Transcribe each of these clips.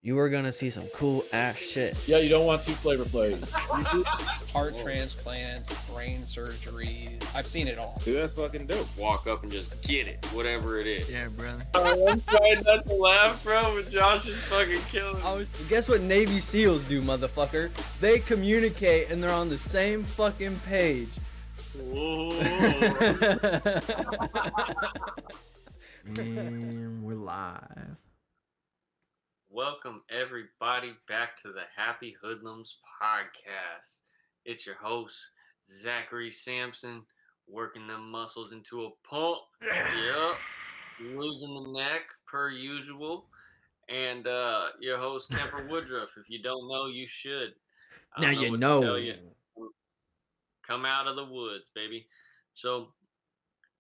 you are gonna see some cool ass shit. Yeah, you don't want two flavor plays. Heart transplants, brain surgeries. I've seen it all. Dude, that's fucking dope. Walk up and just get it, whatever it is. Yeah, brother. I'm trying not to laugh, bro, but Josh is fucking killing me. Guess what Navy SEALs do, motherfucker? They communicate and they're on the same fucking page. And we're live. Welcome everybody back to the Happy Hoodlums podcast. It's your host, Zachary Sampson, working them muscles into a pump. Yep. Losing the neck per usual. And your host, Kemper Woodruff. If you don't know, you should. Now you know. Tell you. Come out of the woods, baby. So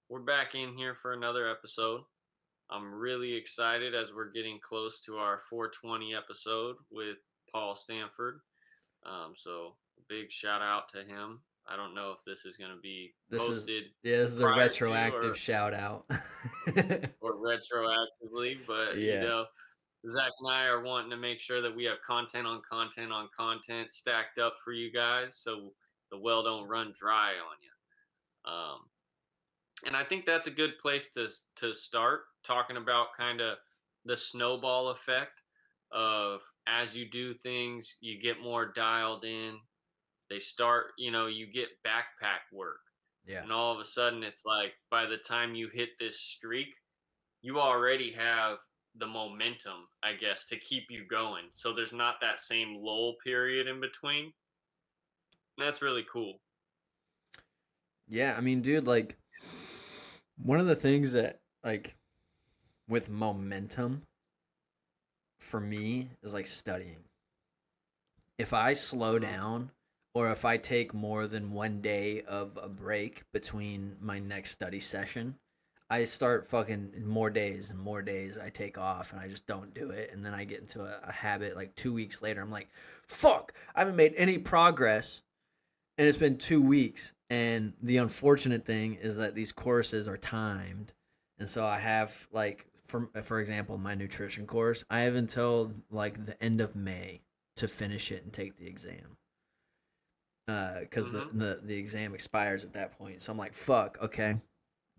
we're back in here for another episode. I'm really excited as we're getting close to our 420 episode with Paul Stanford. So big shout out to him. I don't know if this is going to be posted. This is a retroactive shout out. Or retroactively, but yeah. You know, Zach and I are wanting to make sure that we have content on content on content stacked up for you guys, so the well don't run dry on you. And I think that's a good place to start talking about kind of the snowball effect of as you do things, you get more dialed in. They start, you get backpack work. Yeah. And all of a sudden, it's like by the time you hit this streak, you already have the momentum, I guess, to keep you going. So there's not that same lull period in between. That's really cool. Yeah, I mean, dude, like, one of the things that, like, with momentum for me is, like, studying. If I slow down or if I take more than 1 day of a break between my next study session, I start fucking more days and more days I take off and I just don't do it. And then I get into a habit like 2 weeks later. I'm like, fuck, I haven't made any progress. And it's been 2 weeks. And the unfortunate thing is that these courses are timed. And so I have, like, for example, my nutrition course, I have until, like, the end of May to finish it and take the exam. Because the exam expires at that point. So I'm like, fuck, okay.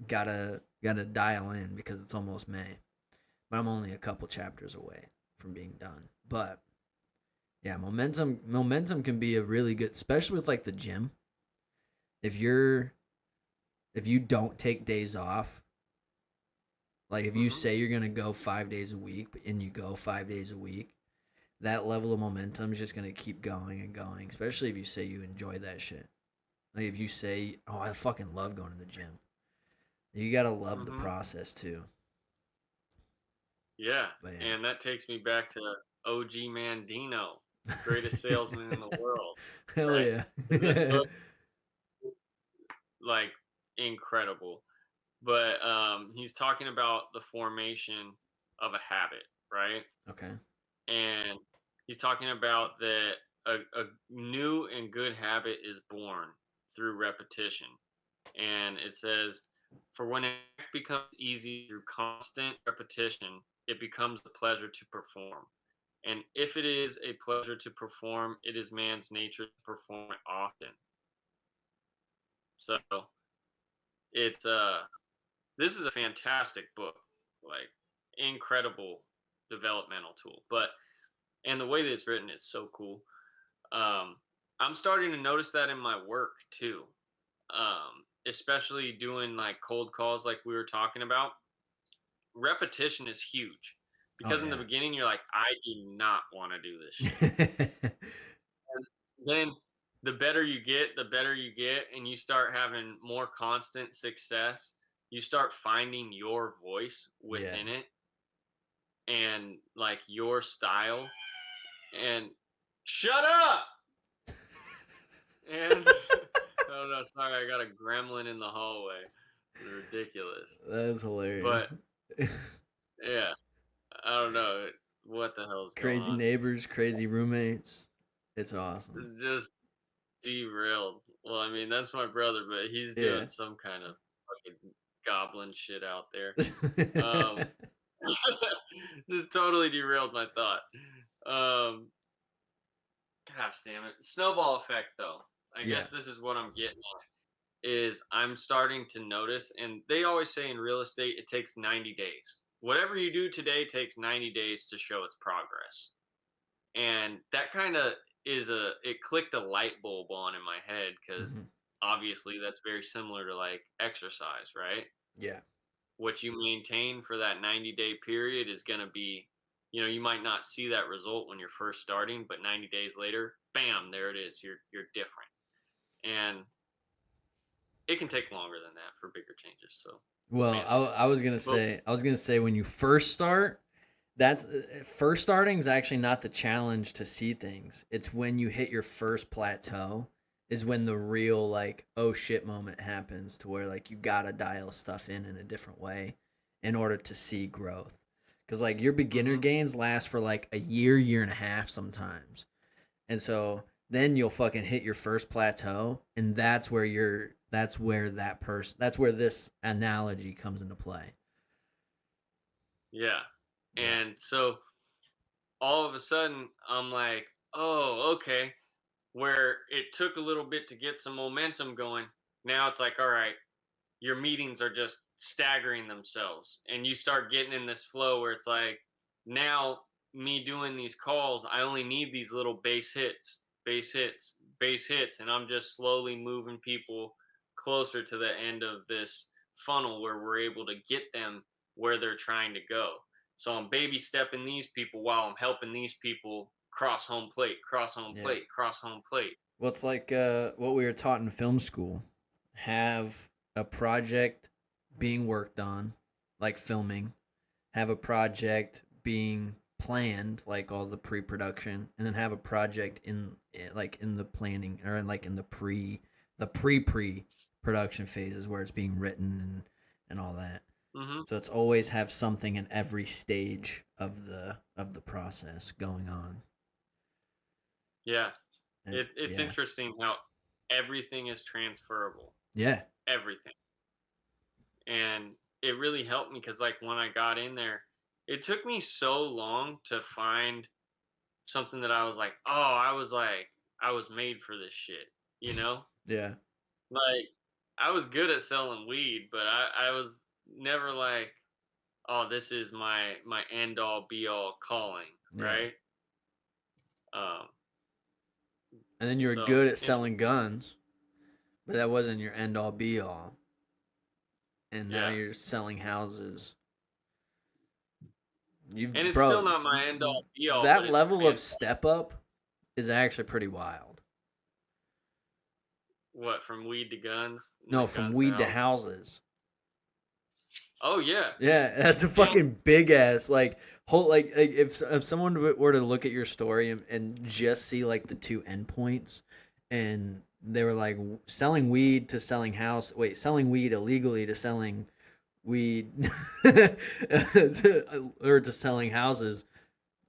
Gotta dial in because it's almost May. But I'm only a couple chapters away from being done. But yeah, momentum can be a really good, especially with like the gym. If you don't take days off, like if you say you're gonna go 5 days a week and you go 5 days a week, that level of momentum is just gonna keep going and going. Especially if you say you enjoy that shit. Like if you say, "Oh, I fucking love going to the gym," you gotta love the process too. Yeah, and that takes me back to OG Mandino, greatest salesman in the world. Hell right? Yeah. This book, like, incredible. But he's talking about the formation of a habit, right? Okay. And he's talking about that a new and good habit is born through repetition. And it says, for when it becomes easy through constant repetition, it becomes a pleasure to perform. And if it is a pleasure to perform, it is man's nature to perform it often. So it's this is a fantastic book, like incredible developmental tool. And the way that it's written is so cool. I'm starting to notice that in my work too. Especially doing like cold calls like we were talking about. Repetition is huge because in the beginning you're like, I do not want to do this shit. And then the better you get, and you start having more constant success. You start finding your voice within it and like your style. And shut up! And oh no, sorry, I got a gremlin in the hallway. It's ridiculous. That is hilarious. But yeah, I don't know what the hell's crazy going on. Neighbors, crazy roommates. It's awesome. It's just derailed. Well, I mean, that's my brother, but he's doing some kind of fucking goblin shit out there. Just totally derailed my thought. Um, gosh damn it. Snowball effect though. I Yeah. guess this is what I'm getting at is I'm starting to notice, and they always say in real estate it takes 90 days. Whatever you do today takes 90 days to show its progress. And that kind of it clicked a light bulb on in my head because Hmm. obviously that's very similar to like exercise, right? Yeah. What you maintain for that 90-day period is going to be, you might not see that result when you're first starting, but 90 days later, bam, there it is. You're different. And it can take longer than that for bigger changes. So Well, semantics. But I was gonna say when you first start, that's first starting is actually not the challenge to see things. It's when you hit your first plateau is when the real like oh shit moment happens to where like you gotta dial stuff in a different way in order to see growth. Because like your beginner mhm, gains last for like a year, year and a half sometimes. And so then you'll fucking hit your first plateau, and that's where this analogy comes into play. yeah. Yeah. And so all of a sudden, I'm like, oh, okay. Where it took a little bit to get some momentum going. Now it's like, all right, your meetings are just staggering themselves. And you start getting in this flow where it's like, now me doing these calls, I only need these little base hits, base hits, base hits. And I'm just slowly moving people closer to the end of this funnel where we're able to get them where they're trying to go. So I'm baby stepping these people while I'm helping these people cross home plate, cross home Yeah. plate, cross home plate. Well, it's like what we were taught in film school. Have a project being worked on, like filming. Have a project being planned, like all the pre-production, and then have a project like in the planning or in like in the pre-production phases where it's being written and all that. Hmm. So it's always have something in every stage of the process going on. Yeah. And It's yeah, interesting how everything is transferable. yeah, Everything. And it really helped me because like when I got in there, it took me so long to find something that I was like, I was made for this shit, you know? yeah, Like I was good at selling weed, but I was never like, oh, this is my end all be all calling, yeah. right? Um And then you were so good at interesting. selling guns, but that wasn't your end all be all. And now Yeah. you're selling houses. You, And it's bro, still not my end all be all, but that it's level of trans step up is actually pretty wild. what from weed to guns and No, then from guns to weed to houses. houses. Oh yeah. Yeah, that's a And fucking big ass like whole like if someone were to look at your story and just see like the two endpoints, and they were like selling weed to selling house, wait, selling weed illegally to selling weed or to selling houses.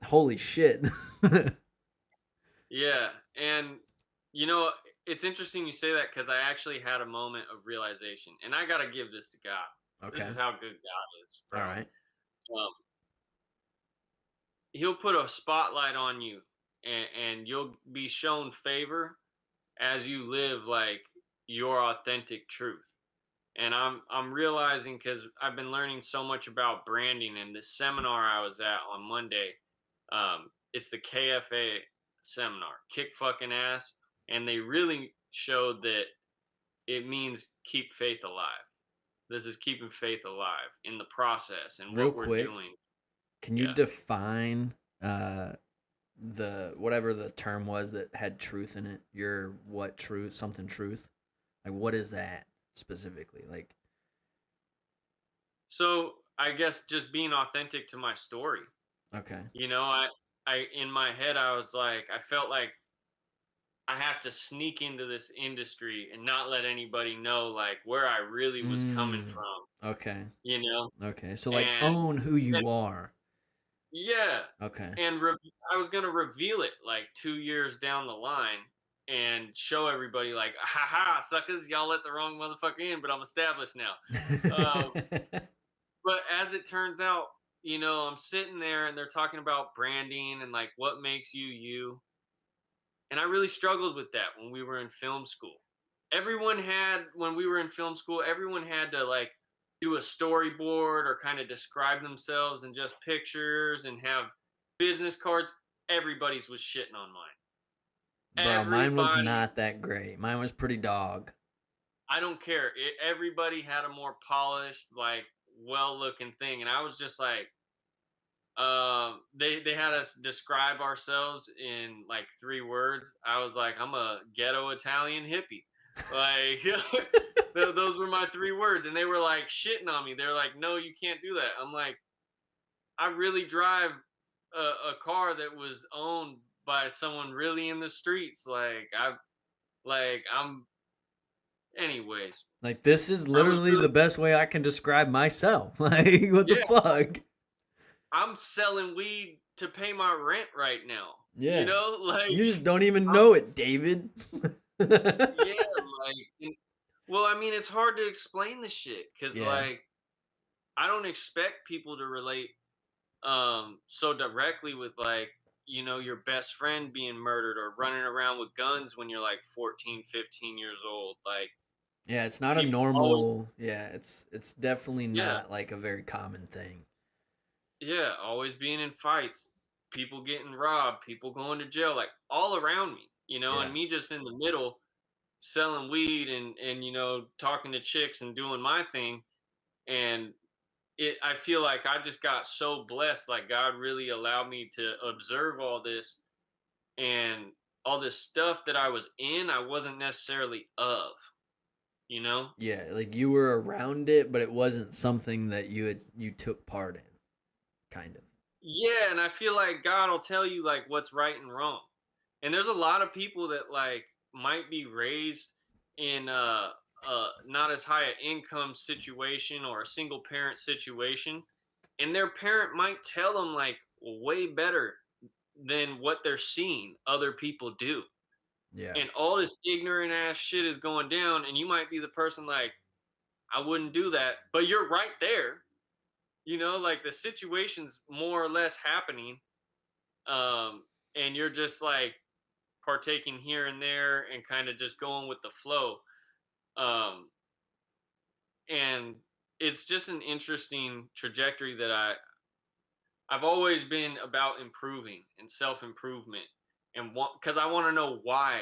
Holy shit. yeah, and you know, it's interesting you say that because I actually had a moment of realization, and I gotta give this to God. This Okay. is how good God is, All bro. right. He'll put a spotlight on you, and you'll be shown favor as you live like your authentic truth. And I'm realizing because I've been learning so much about branding. And this seminar I was at on Monday, it's the KFA seminar, kick fucking ass, and they really showed that it means keep faith alive. This is keeping faith alive in the process and Real what we're quick, doing. can you Yeah. define uh the whatever the term was that had truth in it? Your what truth? Something truth? Like what is that specifically? Like So I guess just being authentic to my story. okay. I in my head I was like, I felt like I have to sneak into this industry and not let anybody know like where I really was coming Mm, from, okay. you know? Okay. So like And own who then, you are. yeah, Okay. and I was going to reveal it like 2 years down the line and show everybody like, haha, suckers, y'all let the wrong motherfucker in, but I'm established now. Uh, but as it turns out, I'm sitting there and they're talking about branding and like what makes you you. And I really struggled with that when we were in film school. When we were in film school, everyone had to like do a storyboard or kind of describe themselves in just pictures and have business cards. Everybody's was shitting on mine. Bro, mine was Everybody, not that great. Mine was pretty dog. I don't care. Everybody had a more polished, like well looking thing. And I was just like, they had us describe ourselves in like 3 words. I was like, I'm a ghetto Italian hippie. Like those were my 3 words, and they were like shitting on me. They're like, no, you can't do that. I'm like, I really drive a car that was owned by someone really in the streets. I'm. Anyways, Like, this is I was literally the really, best way I can describe myself. Like, what the yeah. fuck? I'm selling weed to pay my rent right now. Yeah. Like You just don't even I'm know it, David. yeah, well, I mean, it's hard to explain the shit because, Yeah. like, I don't expect people to relate so directly with, like, your best friend being murdered or running around with guns when you're like 14, 15 years old. Like, Yeah, it's not a people always, normal, yeah, it's definitely yeah, not like a very common thing. yeah, always being in fights, people getting robbed, people going to jail, like, all around me, and Yeah. me just in the middle selling weed and talking to chicks and doing my thing. And I feel like I just got so blessed, like God really allowed me to observe all this, and all this stuff that I was in I wasn't necessarily of, you know Yeah, like you were around it, but it wasn't something that you took part in, kind of. yeah. And I feel like God will tell you like what's right and wrong. And there's a lot of people that like might be raised in not as high an income situation or a single parent situation, and their parent might tell them like way better than what they're seeing other people do. Yeah. And all this ignorant ass shit is going down, and you might be the person like, I wouldn't do that, but you're right there. Like the situation's more or less happening, um, and you're just like partaking here and there and kind of just going with the flow. Um, and it's just an interesting trajectory that I've always been about improving and self improvement, and because I want to know why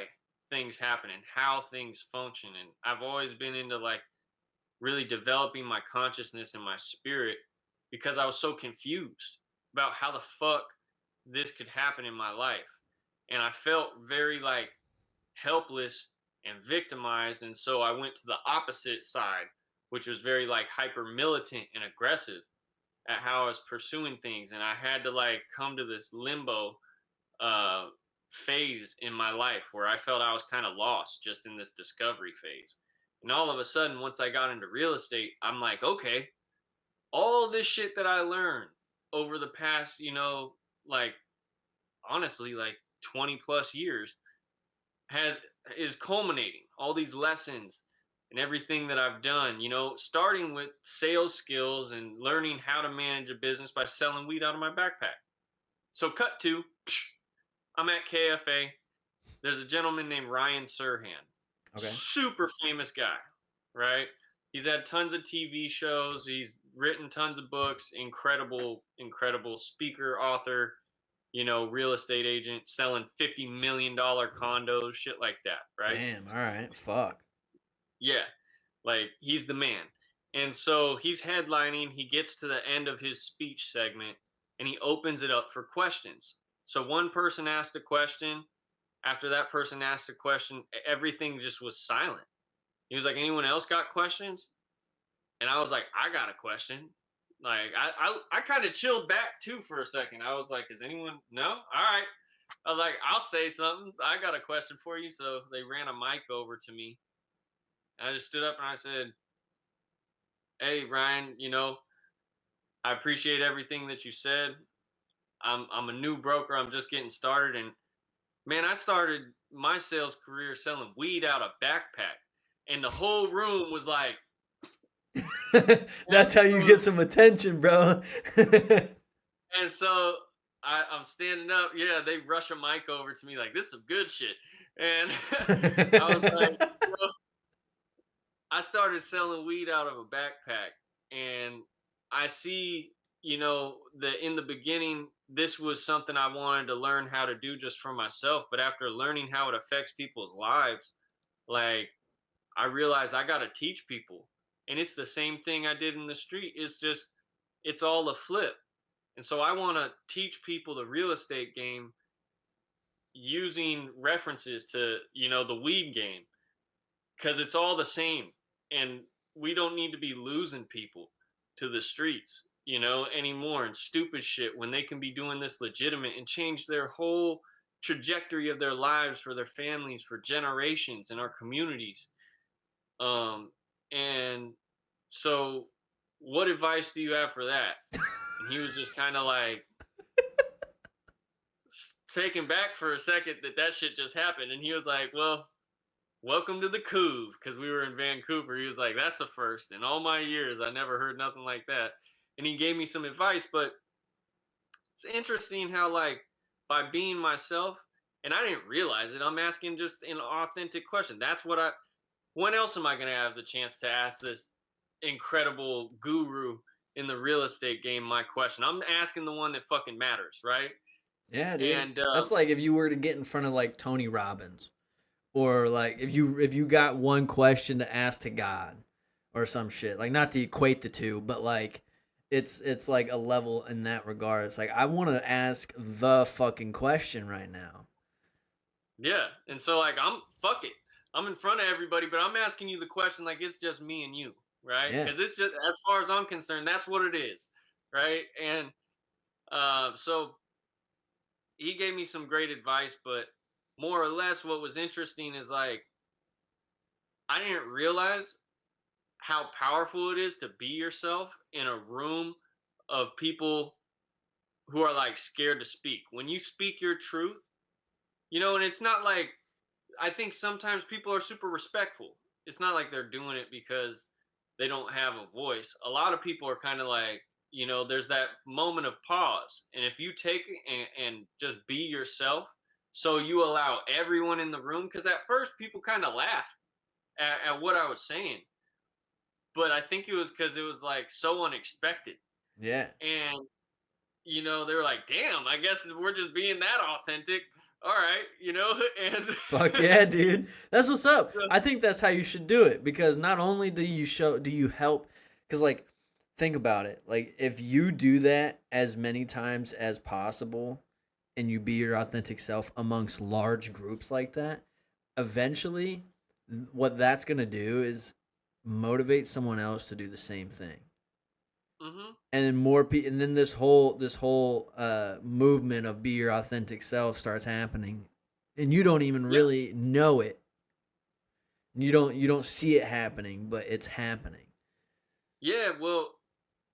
things happen and how things function. And I've always been into like really developing my consciousness and my spirit because I was so confused about how the fuck this could happen in my life. And I felt very like helpless and victimized. And so I went to the opposite side, which was very like hyper militant and aggressive at how I was pursuing things. And I had to like come to this limbo uh, phase in my life where I felt I was kind of lost just in this discovery phase. And all of a sudden, once I got into real estate, I'm like, okay, all this shit that I learned over the past, like honestly, like 20 plus years has is culminating. All these lessons and everything that I've done, starting with sales skills and learning how to manage a business by selling weed out of my backpack. So cut to, I'm at KFA. There's a gentleman named Ryan Serhan, Okay. super famous guy, right? He's had tons of TV shows. He's written tons of books. Incredible, incredible speaker, author, real estate agent, selling $50 million condos, shit like that, right? Damn, all right. Fuck. Yeah, like he's the man. And so he's headlining. He gets to the end of his speech segment and he opens it up for questions. So one person asked a question. After that person asked a question, everything just was silent. He was like, anyone else got questions? And I was like, I got a question. Like I kind of chilled back too for a second. I was like, is anyone no? All right. I was like, I'll say something. I got a question for you. So they ran a mic over to me. And I just stood up and I said, hey Ryan, I appreciate everything that you said. I'm a new broker. I'm just getting started. And man, I started my sales career selling weed out of backpack. And the whole room was like, That's And how you get some attention, bro. and so I'm standing up. Yeah, they rush a mic over to me like this is some good shit. And I was like, you know, I started selling weed out of a backpack, and I see, that in the beginning, this was something I wanted to learn how to do just for myself. But after learning how it affects people's lives, like I realized I got to teach people. And it's the same thing I did in the street. It's just, it's all a flip. And so I want to teach people the real estate game using references to, the weed game because it's all the same. And we don't need to be losing people to the streets, anymore and stupid shit when they can be doing this legitimate and change their whole trajectory of their lives for their families for generations in our communities. And so what advice do you have for that? And he was just kind of like taken back for a second that shit just happened. And he was like, well, welcome to the Couve, because we were in Vancouver. He was like, that's a first. In all my years, I never heard nothing like that. And he gave me some advice, but it's interesting how, like, by being myself, and I didn't realize it, I'm asking just an authentic question. When else am I going to have the chance to ask this incredible guru in the real estate game my question? I'm asking the one that fucking matters, right? Yeah, dude. And That's like if you were to get in front of like Tony Robbins, or like if you got one question to ask to God, or some shit. Like not to equate the two, but like it's like a level in that regard. It's like I want to ask the fucking question right now. yeah, and so like fuck it. I'm in front of everybody, but I'm asking you the question like it's just me and you, right? Yeah. Because it's just as far as I'm concerned, that's what it is, right? And so he gave me some great advice, but more or less, what was interesting is like I didn't realize how powerful it is to be yourself in a room of people who are like scared to speak. When you speak your truth, and it's not like I think sometimes people are super respectful. It's not like they're doing it because they don't have a voice. A lot of people are kind of like, there's that moment of pause. And if you take it and just be yourself, so you allow everyone in the room, because at first people kind of laughed at what I was saying, but I think it was because it was like so unexpected. Yeah. And, they were like, damn, I guess we're just being that authentic. All right, and Fuck yeah, dude. That's what's up. I think that's how you should do it, because not only do you help, cuz like think about it. Like if you do that as many times as possible and you be your authentic self amongst large groups like that, eventually what that's going to do is motivate someone else to do the same thing. hmm And then more people, and then this whole movement of be your authentic self starts happening, and you don't even yeah. really know it. You don't see it happening, but it's happening. Yeah, well,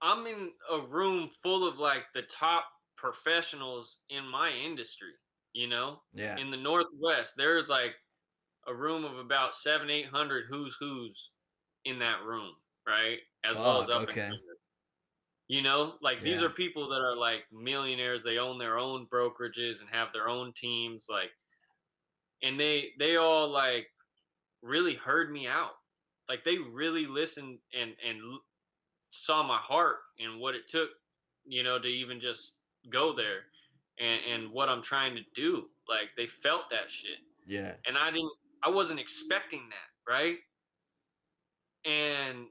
I'm in a room full of like the top professionals in my industry, you know? Yeah. In the Northwest, there's like a room of about 800 who's in that room, right? As well as Fuck. up and Okay. comers. Like these Yeah. are people that are like millionaires, they own their own brokerages and have their own teams, like, and they all like really heard me out. Like they really listened and saw my heart and what it took, to even just go there and what I'm trying to do. Like they felt that shit. Yeah. And I wasn't expecting that, right? And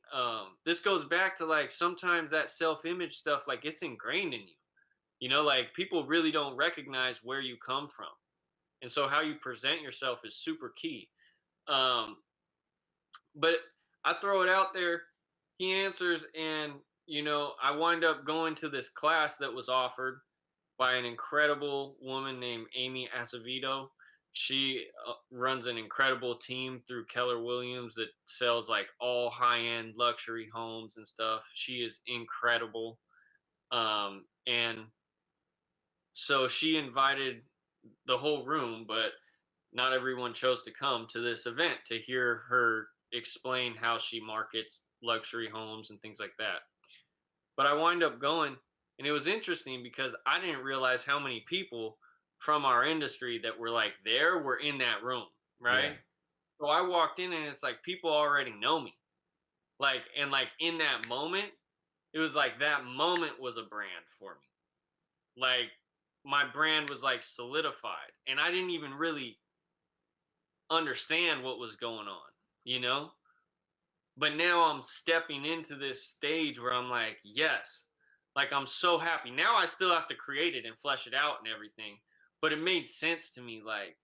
this goes back to like sometimes that self-image stuff, like it's ingrained in you. Like people really don't recognize where you come from. And so how you present yourself is super key. Um, but I throw it out there, he answers, and I wind up going to this class that was offered by an incredible woman named Amy Acevedo. She runs an incredible team through Keller Williams that sells like all high-end luxury homes and stuff. She is incredible. And so she invited the whole room, but not everyone chose to come to this event to hear her explain how she markets luxury homes and things like that. But I wind up going, and it was interesting because I didn't realize how many people from our industry that were like there were in that room, Yeah. right? So I walked in and it's like people already know me. Like, and like in that moment, it was like that moment was a brand for me. Like my brand was like solidified and I didn't even really understand what was going on, you know? But now I'm stepping into this stage where I'm like, yes, like I'm so happy. Now I still have to create it and flesh it out and everything, but it made sense to me. Like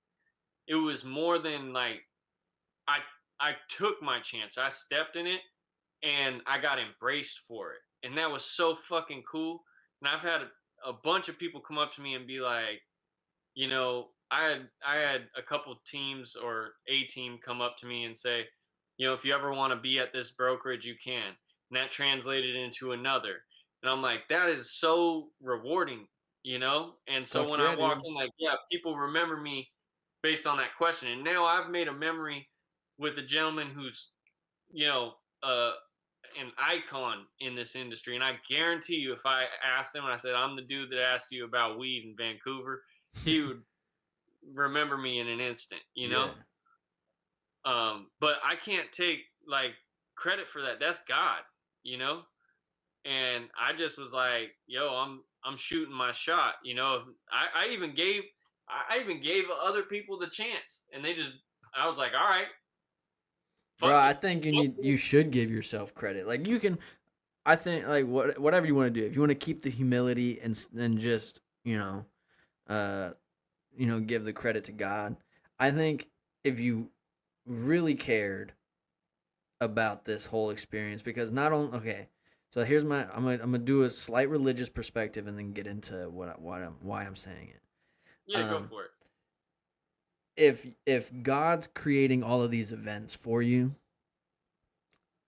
it was more than like I I took my chance. I stepped in it and I got embraced for it. And that was so fucking cool. And I've had a bunch of people come up to me and be like, you know, I had a couple teams or a team come up to me and say, you know, if you ever want to be at this brokerage, you can. And that translated into another. And I'm like, that is so rewarding, you know? And so Fuck when yeah, I walk dude. in, like, yeah, people remember me based on that question. And now I've made a memory with a gentleman who's, you know, uh, an icon in this industry. And I guarantee you, if I asked him and I said, I'm the dude that asked you about weed in Vancouver, he would remember me in an instant, you know? Yeah. But I can't take like credit for that. That's God, you know? And I just was like, yo, I'm shooting my shot, you know. I even gave other people the chance and they just I was like, all right, Bro, fuck I it. think you Go need for you it. should give yourself credit. Like you can I think like whatever you want to do. If you want to keep the humility and just, uh give the credit to God. I think if you really cared about this whole experience because not only okay, so here's my I'm gonna do a slight religious perspective and then get into why I'm saying it. Yeah, go Um for it. if God's creating all of these events for you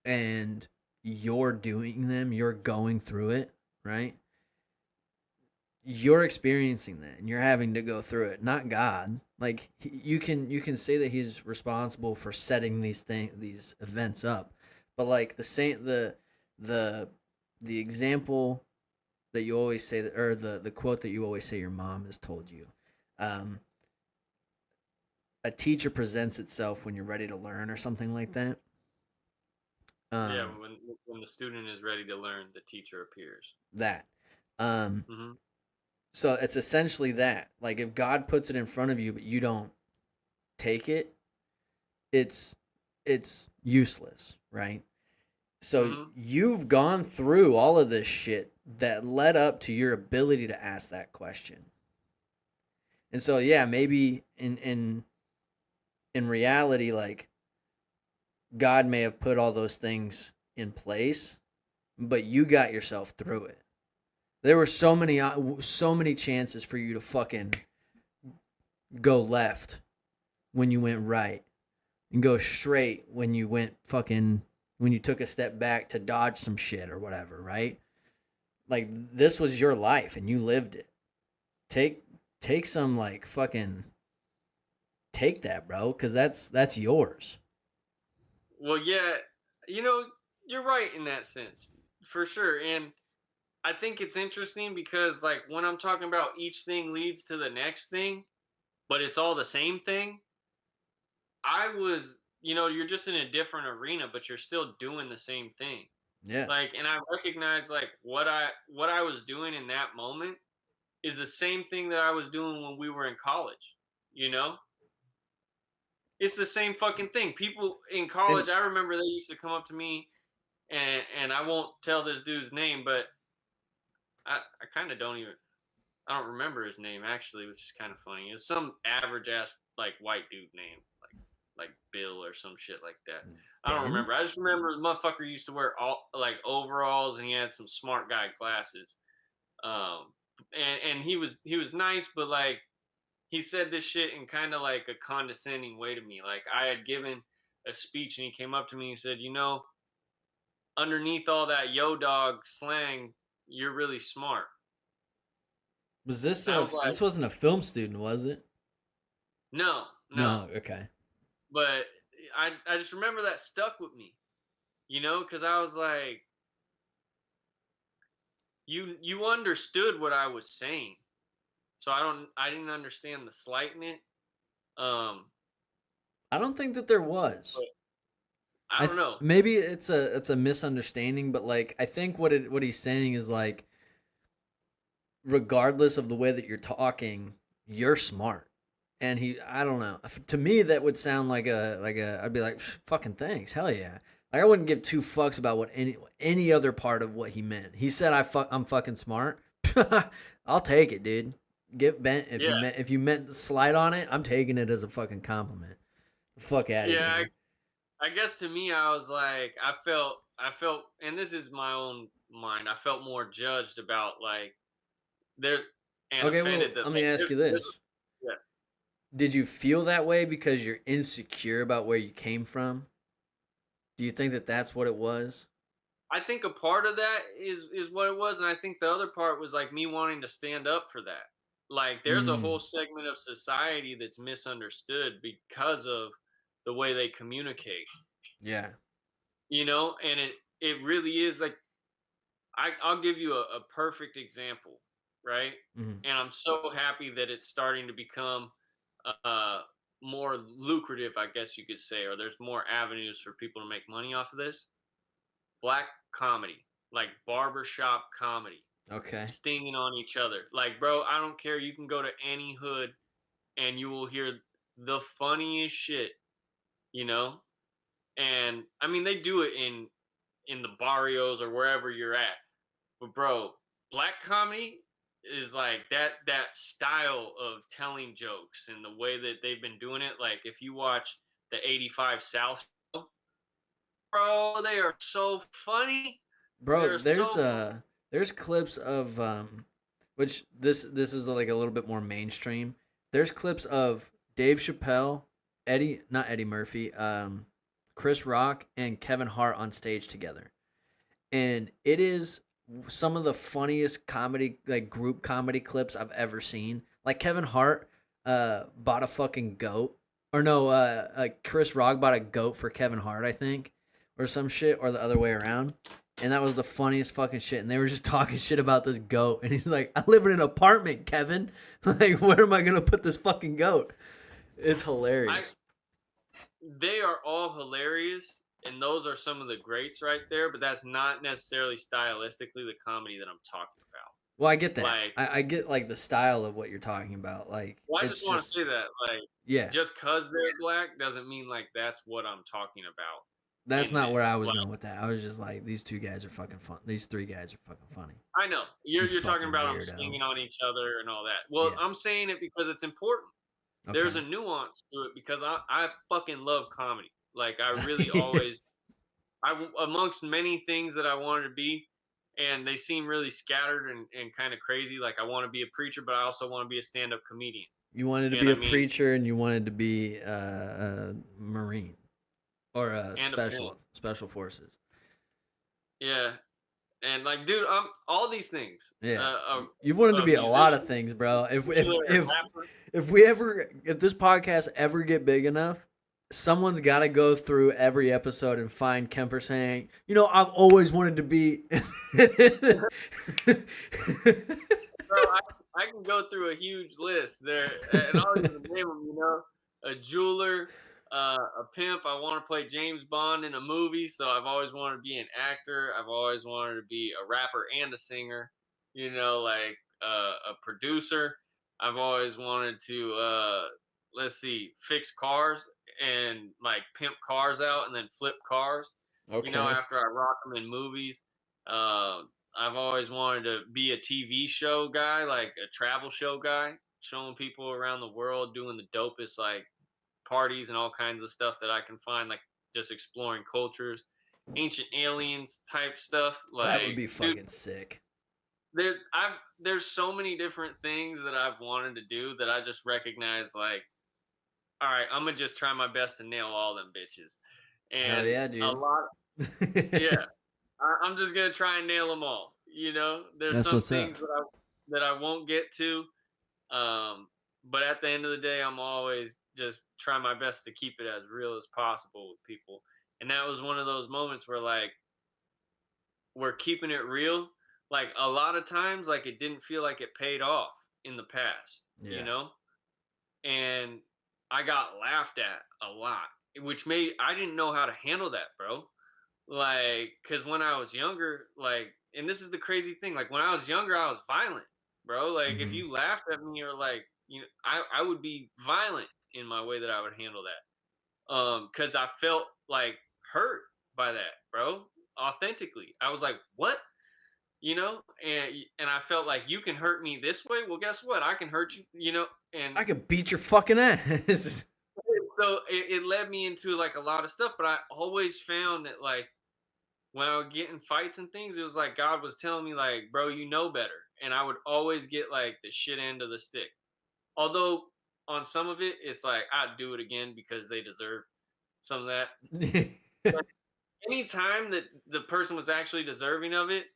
and you're doing them, you're going through it, right? You're experiencing that and you're having to go through it, not God. Like you can say that he's responsible for setting these events up, but like the the example that you always say that, or the quote that you always say your mom has told you, um, a teacher presents itself when you're ready to learn or something like that. Yeah, Um, when the student is ready to learn, the teacher appears. that. Um, Hmm. so it's essentially that. Like if God puts it in front of you, but you don't take it, it's it's useless, right? So Hmm. you've gone through all of this shit that led up to your ability to ask that question. And so yeah, maybe in reality, like God may have put all those things in place, but you got yourself through it. There were so many chances for you to fucking go left when you went right and go straight when you went fucking when you took a step back to dodge some shit or whatever, right? Like this was your life and you lived it. Take take some like fucking take that, bro, cuz that's yours. Well, yeah, you know, you're right in that sense, for sure. And I think it's interesting because, like, when I'm talking about each thing leads to the next thing, but it's all the same thing, I was, you know, you're just in a different arena, but you're still doing the same thing. Yeah. Like, and I recognize like what I was doing in that moment is the same thing that I was doing when we were in college. You know, it's the same fucking thing. People in And college, I remember they used to come up to me, and I won't tell this dude's name, but I kind of don't even I don't remember his name actually, which is kind of funny. It's some average ass like white dude name, like Bill or some shit like that. I don't Ben? remember. I just remember the motherfucker used to wear all like overalls and he had some smart guy glasses. Um, and he was nice, but like he said this shit in kind of like a condescending way to me. Like I had given a speech and he came up to me and said, you know, underneath all that yo dog slang, you're really smart. Was And I was like, this wasn't a film student, was it? no, no. No, okay. But I just remember that stuck with me. Because I was like, you understood what I was saying, so I didn't understand the slight in it. Um, I don't think that there was. but I don't know. Maybe it's a misunderstanding, but like I think what he's saying is like regardless of the way that you're talking, you're smart. And I don't know. To me, that would sound like a. I'd be like, fucking thanks, hell yeah. Like I wouldn't give two fucks about what any other part of what he meant. He said I'm fucking smart. I'll take it, dude. Get bent Yeah, if you meant slide on it. I'm taking it as a fucking compliment. Fuck out of yeah. here. I guess to me, I was like, I felt, and this is my own mind. I felt more judged about like there and Okay, offended well, that let me like ask you there's this: yeah. did you feel that way because you're insecure about where you came from? Do you think that that's what it was? I think a part of that is what it was, and I think the other part was like me wanting to stand up for that. Like, there's a whole Mm, segment of society that's misunderstood because of the way they communicate, yeah. and it really is like I'll give you a perfect example, right? Mm. And I'm so happy that it's starting to become uh more lucrative, I guess you could say, or there's more avenues for people to make money off of this. Black comedy, like barbershop comedy, Okay. stinging on each other. Like, bro, I don't care. You can go to any hood and you will hear the funniest shit, you know? And I mean, they do it in the barrios or wherever you're at. But bro, black comedy is like that style of telling jokes and the way that they've been doing it. Like if you watch the 85 South show, bro, they are so funny. Bro, They're so funny. there's clips of which this is like a little bit more mainstream. There's clips of Dave Chappelle, Eddie not Eddie Murphy, Chris Rock and Kevin Hart on stage together. And it is some of the funniest comedy like group comedy clips I've ever seen. Like Kevin Hart bought a fucking goat. Or no, Chris Rock bought a goat for Kevin Hart, I think, or some shit, or the other way around. And that was the funniest fucking shit. And they were just talking shit about this goat. And he's like, I live in an apartment, Kevin. Like, where am I going to put this fucking goat? It's I hilarious. They are all hilarious, and those are some of the greats right there. But that's not necessarily stylistically the comedy that I'm talking about. Well, I get that. Like, I get, like, the style of what you're talking about. Like, well, I just it's want to just, say that, like, yeah. just cause they're black doesn't mean like that's what I'm talking about That's in not where I this. was Like, going with that. I was just like, these two guys are fucking fun. These three guys are fucking funny. I know You you're talking fucking about them weirdo. stinging on each other and all that. Well, Yeah. I'm saying it because it's important. There's Okay. a nuance to it because I fucking love comedy. Like, I really always amongst many things that I wanted to be, and they seem really scattered and kind of crazy. Like, I want to be a preacher, but I also want to be a stand-up comedian. You wanted to And be I a mean, preacher and you wanted to be a marine or a and a pimp. special forces. Yeah, and like, dude, all these things. Yeah. A, You wanted to a be a lot of musician, things, bro. healer, rapper. If this podcast ever get big enough, someone's got to go through every episode and find Kemper saying, I've always wanted to be." Bro, I can go through a huge list there, and I'll even name them. A jeweler, a pimp. I want to play James Bond in a movie, so I've always wanted to be an actor. I've always wanted to be a rapper and a singer. Like a producer. I've always wanted to let's see, fix cars and like pimp cars out and then flip cars. Okay. After I rock them in movies. Uh, I've always wanted to be a TV show guy, like a travel show guy, showing people around the world, doing the dopest like parties and all kinds of stuff that I can find, like just exploring cultures, ancient aliens type stuff. That would Like, be dude, fucking sick. there's so many different things that I've wanted to do that I just recognize like, all right, I'm gonna just try my best to nail all them bitches, Hell and yeah, a dude. lot, yeah. I'm just gonna try and nail them all. There's That's some what's up. things that I won't get to, but at the end of the day, I'm always just try my best to keep it as real as possible with people. And that was one of those moments where like we're keeping it real. Like a lot of times, like it didn't feel like it paid off in the past, you Yeah. know? And I got laughed at a lot, which made I didn't know how to handle that, bro. Like, cause when I was younger, like, and this is the crazy thing, like when I was younger, I was violent, bro. Like if Mm-hmm. you laughed at me or like, I would be violent in my way that I would handle that. Cause I felt like hurt by that, bro. Authentically. I was like, what? And I felt like you can hurt me this way. Well, guess what? I can hurt you, and I could beat your fucking ass. so it led me into like a lot of stuff. But I always found that like when I would get in fights and things, it was like God was telling me like, bro, you know better. And I would always get like the shit end of the stick. Although on some of it, it's like I'd do it again because they deserve some of that. But anytime that the person was actually deserving of it,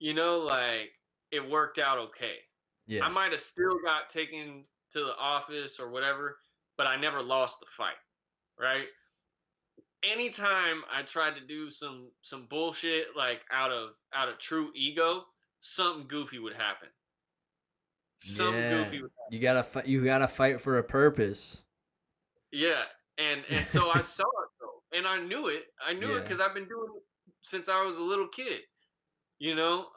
like it worked out okay. I Yeah. might have still got taken to the office or whatever, but I never lost the fight, right? Anytime I tried to do some bullshit like out of true ego, something goofy would happen. Something Yeah. goofy would You gotta fight. You gotta fight for a purpose. Yeah. And so I saw it though. And I knew it. I knew it Yeah. because I've been doing it since I was a little kid, you know?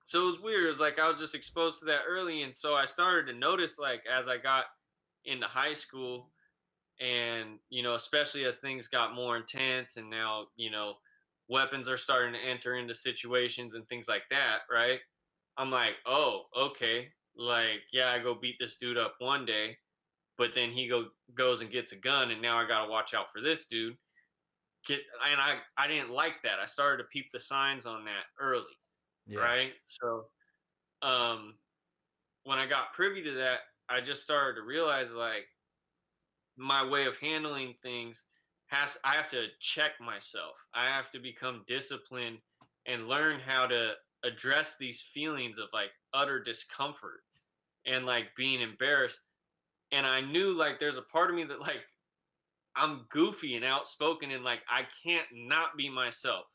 So it was weird. It was like I was just exposed to that early. And so I started to notice like as I got into high school and especially as things got more intense and now weapons are starting to enter into situations and things like that, right? I'm like, oh, okay, like yeah, I go beat this dude up one day, but then he goes and gets a gun and now I got to watch out for this dude. And I didn't like that. I started to peep the signs on that early, Yeah. right? So um when I got privy to that, I just started to realize like my way of handling things I have to check myself. I have to become disciplined and learn how to address these feelings of like utter discomfort and like being embarrassed. And I knew like there's a part of me that like I'm goofy and outspoken and like I can't not be myself.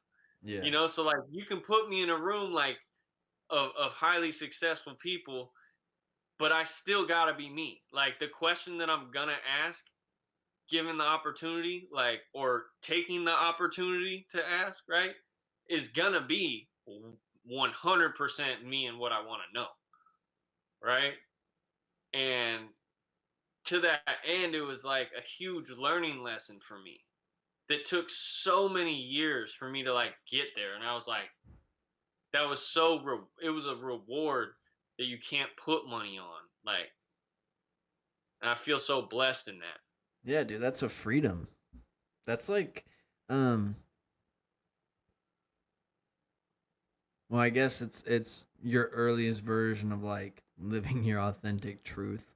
Yeah. So like you can put me in a room like of highly successful people, but I still gotta be me. Like the question that I'm gonna ask given the opportunity, like, or taking the opportunity to ask, right, is gonna be 100% me and what I want to know, right? And to that end, it was like a huge learning lesson for me that took so many years for me to like get there. And I was like, that was it was a reward that you can't put money on. Like, and I feel so blessed in that. Yeah, dude, that's a freedom. That's like, um, well, I guess it's your earliest version of like living your authentic truth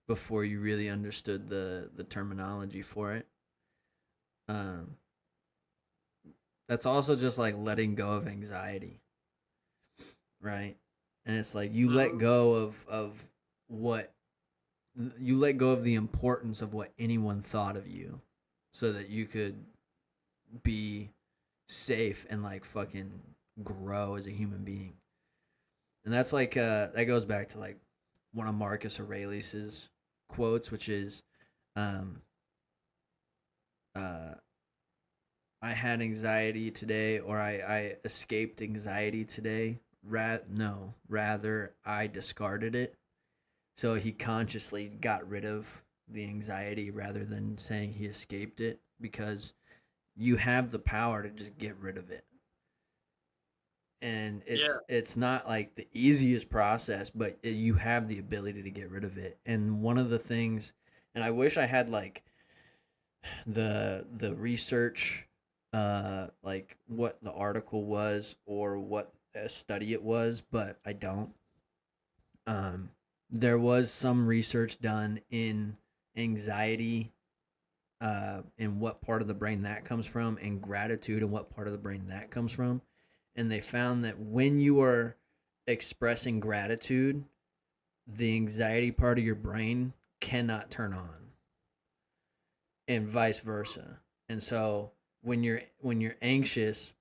before you really understood the terminology for it. Um, that's also just like letting go of anxiety, right? And it's like you let Mhm. go of what you let go of the importance of what anyone thought of you so that you could be safe and like fucking grow as a human being. And that's like that goes back to like one of Marcus Aurelius's quotes, which is um uh I had anxiety today, or I escaped anxiety today. Rather I discarded it. So he consciously got rid of the anxiety rather than saying he escaped it, because you have the power to just get rid of it. And Yeah. it's not like the easiest process, but you have the ability to get rid of it. And one of the things, and I wish I had like the research, like what the article was or what a study it was, but I don't. Um, there was some research done in anxiety, and what part of the brain that comes from, and gratitude and what part of the brain that comes from. And they found that when you are expressing gratitude, the anxiety part of your brain cannot turn on, and vice versa. And so when you're anxious,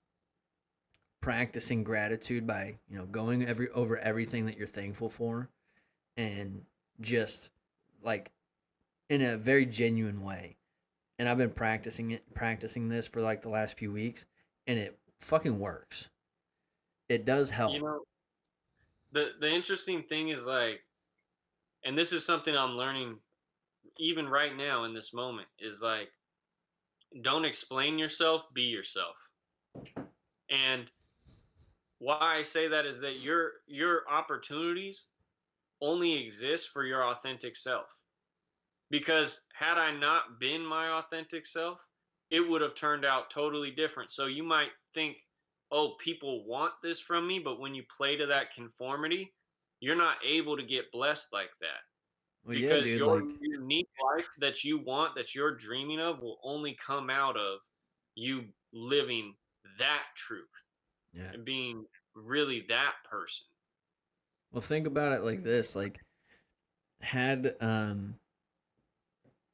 practicing gratitude by, going over everything that you're thankful for, and just like in a very genuine way. And I've been practicing this for like the last few weeks, and it fucking works. It does You help. know, the interesting thing is like, and this is something I'm learning even right now in this moment, is like, don't explain yourself, be yourself. And why I say that is that your opportunities only exist for your authentic self. Because had I not been my authentic self, it would have turned out totally different. So you might think, oh, people want this from me, but when you play to that conformity, you're not able to get blessed like that. Well, yeah, Because dude. your Like, unique life that you want, that you're dreaming of, will only come out of you living that truth yeah. and being really that person. Well, think about it like this. Like, had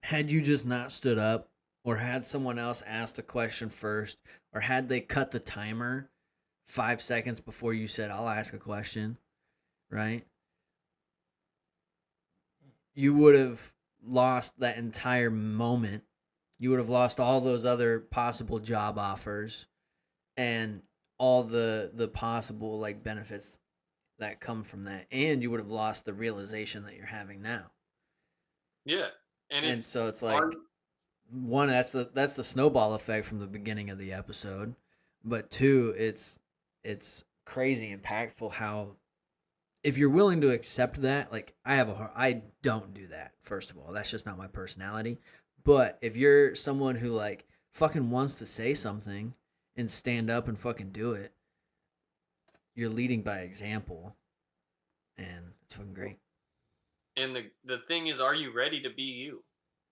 had you just not stood up, or had someone else asked a question first, or had they cut the timer 5 seconds before you said, "I'll ask a question," right? You would have lost that entire moment. You would have lost all those other possible job offers, and all the possible like benefits that come from that, and you would have lost the realization that you're having now. Yeah. And And so it's are like, one, that's the snowball effect from the beginning of the episode, but two, it's crazy impactful how, if you're willing to accept that, like, I don't do that. First of all, that's just not my personality. But if you're someone who like fucking wants to say something and stand up and fucking do it, you're leading by example, and it's fucking great. and the thing is, are you ready to be you?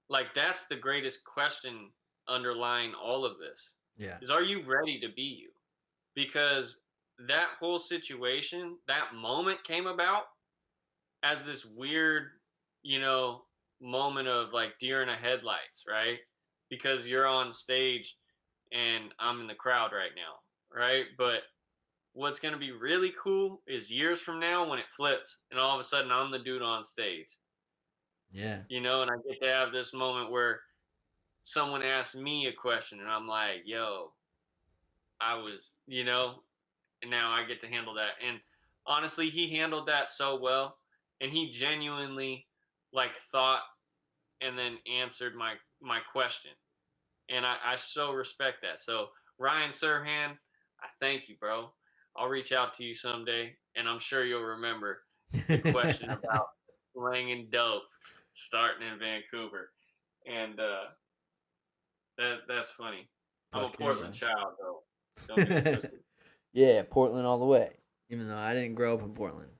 Like, that's the greatest question underlying all of this, Yeah. is, are you ready to be you? Because that whole situation, that moment came about as this weird, you know, moment of like deer in the headlights, right? Because you're on stage and I'm in the crowd right now, right? But what's going to be really cool is years from now when it flips and all of a sudden I'm the dude on stage, Yeah. and I get to have this moment where someone asks me a question and I'm like, yo, I was, and now I get to handle that. And honestly, he handled that so well, and he genuinely like thought and then answered my question, and I so respect that. So Ryan Serhan, I thank you, bro. I'll reach out to you someday, and I'm sure you'll remember the question about slanging dope starting in Vancouver, and that's funny. I'm a Fuck yeah, Portland bro. child, though. Don't get it twisted. Yeah, Portland all the way. Even though I didn't grow up in Portland.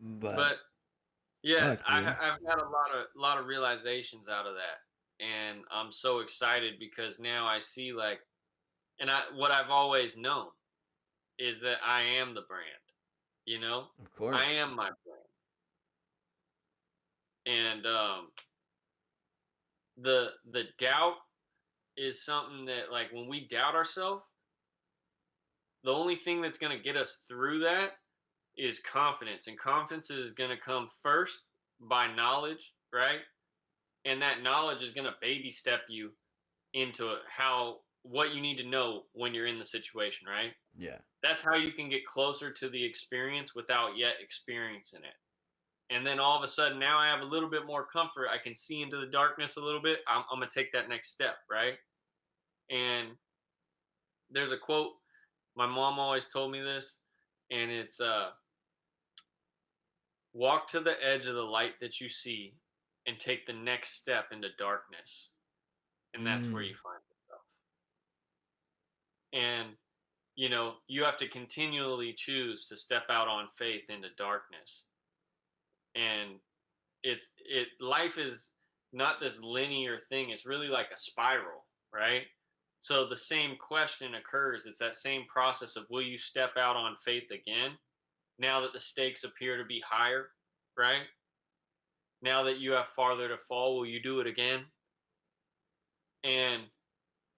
But But yeah, fuck, dude. I've had a lot of realizations out of that, and I'm so excited because now I see, like, and what I've always known is that I am the brand. You know, Of I course. am my brand, and the doubt is something that, like, when we doubt ourselves, the only thing that's going to get us through that is confidence, and confidence is going to come first by knowledge, right? And that knowledge is going to baby step you into what you need to know when you're in the situation, right? Yeah. That's how you can get closer to the experience without yet experiencing it. And then all of a sudden, now I have a little bit more comfort. I can see into the darkness a little bit. I'm going to take that next step, right? And there's a quote, my mom always told me this, and it's walk to the edge of the light that you see and take the next step into darkness. And that's where Mm. you find yourself. And you have to continually choose to step out on faith into darkness. And life is not this linear thing. It's really like a spiral, right? So the same question occurs. It's that same process of, will you step out on faith again now that the stakes appear to be higher, right? Now that you have farther to fall, will you do it again? And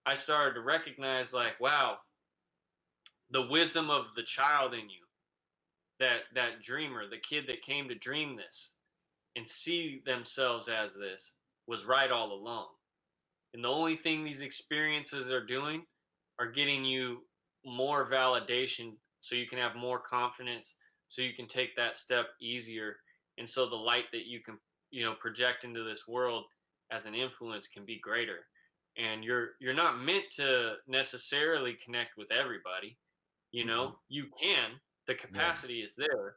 I started to recognize, like, wow, the wisdom of the child in you, that dreamer, the kid that came to dream this and see themselves as this, was right all along. And the only thing these experiences are doing are getting you more validation so you can have more confidence, so you can take that step easier. And so the light that you can, project into this world as an influence can be greater. And you're not meant to necessarily connect with everybody. Mm-mm. You can, the Yeah. capacity is there,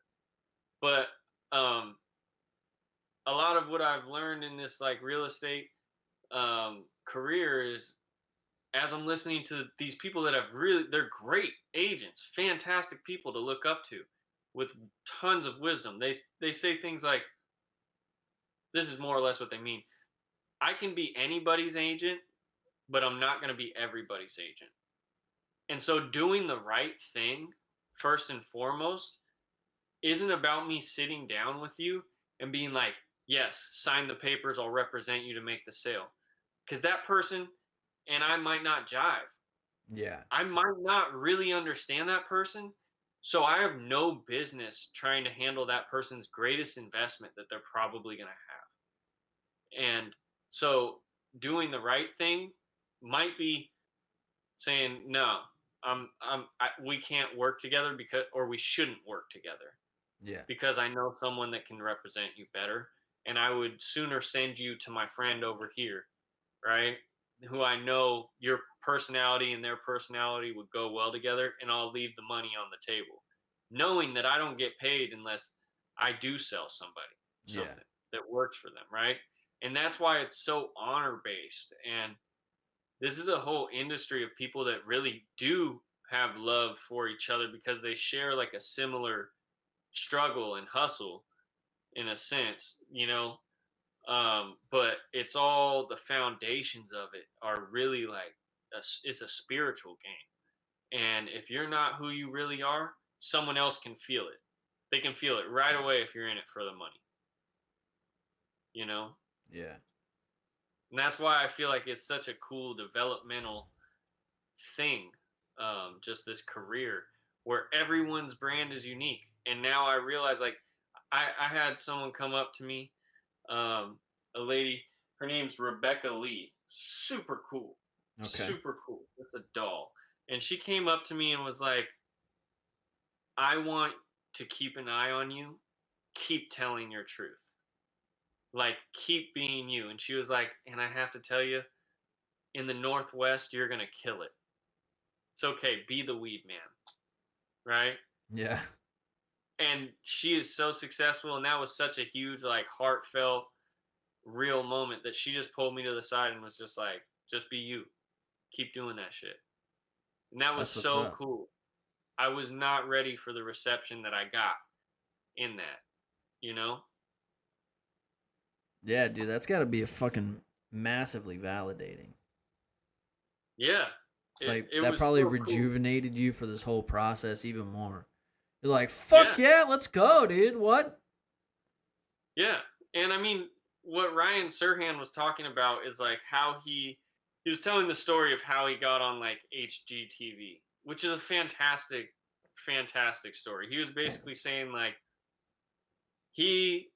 but um a lot of what I've learned in this like real estate career is, as I'm listening to these people that have really, they're great agents, fantastic people to look up to with tons of wisdom. They say things like, this is more or less what they mean. I can be anybody's agent, but I'm not going to be everybody's agent. And so doing the right thing first and foremost isn't about me sitting down with you and being like, yes, sign the papers, I'll represent you to make the sale. Because that person and I might not jive. Yeah. I might not really understand that person. So I have no business trying to handle that person's greatest investment that they're probably going to have. And so doing the right thing might be saying, no, we can't work together or we shouldn't work together Yeah. because I know someone that can represent you better. And I would sooner send you to my friend over here, right? Who I know your personality and their personality would go well together, and I'll leave the money on the table, knowing that I don't get paid unless I do sell somebody Yeah. something that works for them, right? And that's why it's so honor based. And this is a whole industry of people that really do have love for each other because they share like a similar struggle and hustle in a sense, but it's all the foundations of it are really like it's a spiritual game. And if you're not who you really are, someone else can feel it. They can feel it right away if you're in it for the money, you know? Yeah. And that's why I feel like it's such a cool developmental thing, just this career where everyone's brand is unique. And now I realize, like, I had someone come up to me, um, a lady, her name's Rebecca Lee. Super cool. Okay. Super cool. It's a doll. And she came up to me and was like, I want to keep an eye on you. Keep telling your truth. Like, keep being you. And she was like, and I have to tell you, in the Northwest, you're going to kill it. It's okay. Be the weed man. Right. Yeah. And she is so successful. And that was such a huge, like, heartfelt, real moment that she just pulled me to the side and was just like, just be you. Keep doing that shit. And that was That's what's so up. cool. I was not ready for the reception that I got in that, you know? Yeah, dude, that's got to be a fucking massively validating. Yeah. It's It, like it that was probably so cool. rejuvenated you for this whole process even more. You're like, Yeah. fuck yeah, let's go, dude. What? Yeah. And I mean, what Ryan Serhan was talking about is like how he was telling the story of how he got on like HGTV, which is a fantastic, fantastic story. He was basically saying like he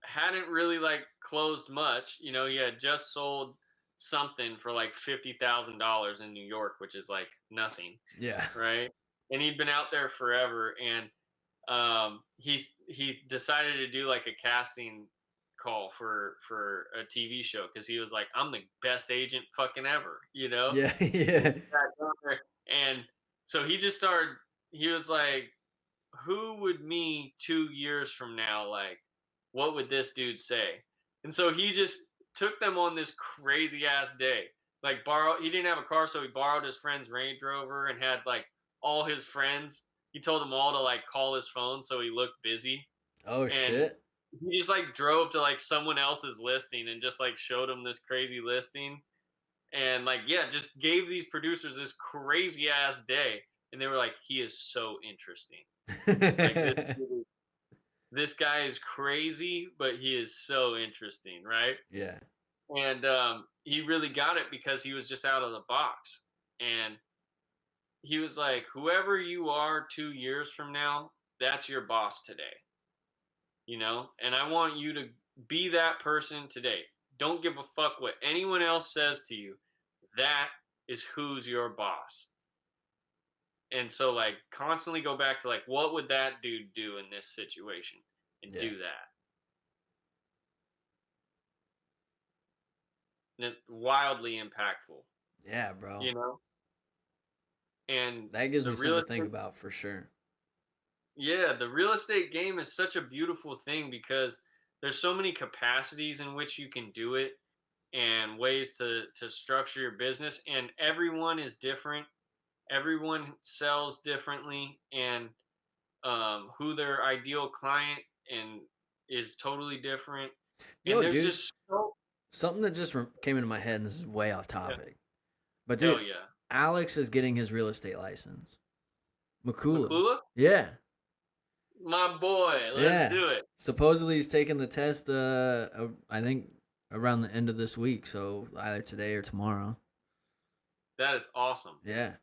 hadn't really like closed much. He had just sold something for like $50,000 in New York, which is like nothing, Yeah. right? And he'd been out there forever, and he decided to do like a casting call for a TV show because he was like, I'm the best agent fucking ever, Yeah. And he Yeah. sat down there, and so he just started. He was like, who would me 2 years from now, like, what would this dude say? And so he just took them on this crazy ass day. Like, he didn't have a car, so he borrowed his friend's Range Rover and had like all his friends. He told them all to like call his phone so he looked busy. Oh And shit. he just like drove to like someone else's listing and just like showed them this crazy listing. And like, yeah, just gave these producers this crazy ass day. And they were like, he is so interesting. Like this this guy is crazy, but he is so interesting, right? Yeah. And he really got it because he was just out of the box. And he was like, whoever you are 2 years from now, that's your boss today, you know? And I want you to be that person today. Don't give a fuck what anyone else says to you. That is who's your boss. And so, like, constantly go back to, like, what would that dude do in this situation? And Yeah. do that. And wildly impactful, Yeah, bro. you know? And That gives the me real something to think estate, about for sure. yeah, the real estate game is such a beautiful thing because there's so many capacities in which you can do it and ways to structure your business, and everyone is different. Everyone sells differently, and who their ideal client and is totally different. And Yo, there's dude, just so something that just came into my head, and this is way off yeah, topic. But hell dude, yeah. Alex is getting his real estate license. Makula. McClula, Yeah. my boy, let's Yeah. do it. Supposedly he's taking the test I think around the end of this week, so either today or tomorrow. That is awesome. Yeah.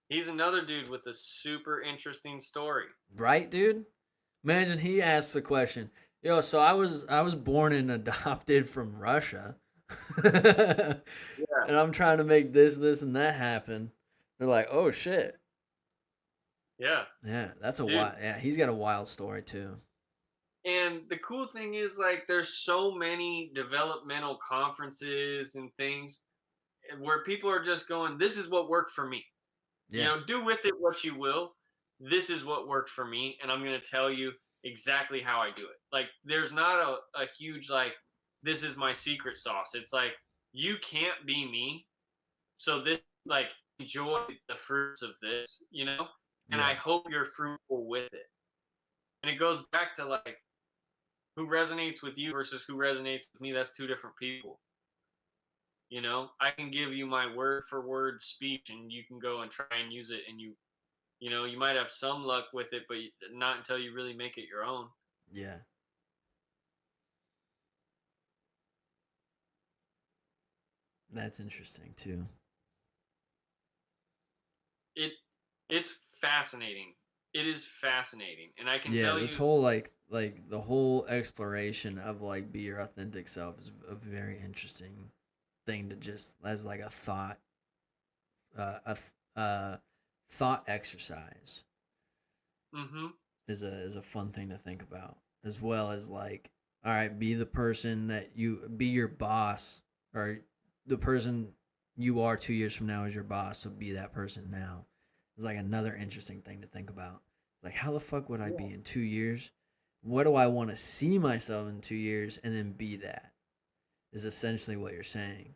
He's another dude with a super interesting story. Right, dude? Imagine he asks the question, "Yo, so I was born and adopted from Russia." And Yeah, I'm trying to make this and that happen. They're like, "Oh shit." yeah, Yeah, that's a dude. wild. Yeah, he's got a wild story too. And the cool thing is, like, there's so many developmental conferences and things where people are just going, this is what worked for me. You Yeah. know, do with it what you will. This is what worked for me. And I'm going to tell you exactly how I do it. Like, there's not a huge, like, this is my secret sauce. It's like, you can't be me. So this, like, enjoy the fruits of this, you know? And I Yeah. hope you're fruitful with it. And it goes back to, like, who resonates with you versus who resonates with me. That's two different people. You know, I can give you my word for word speech and you can go and try and use it, and you know, you might have some luck with it, but not until you really make it your own. Yeah. That's interesting too. It it's fascinating. It is fascinating. And I can Yeah, tell this you, whole like the whole exploration of like be your authentic self is a very interesting thing to just as like a thought a thought exercise mhm. is a fun thing to think about, as well as like, all right, be the person that you be your boss, or the person you are 2 years from now is your boss, so be that person now. It's like another interesting thing to think about. Like, how the fuck would I Yeah. be in 2 years? What do I want to see myself in 2 years, and then be that is essentially what you're saying.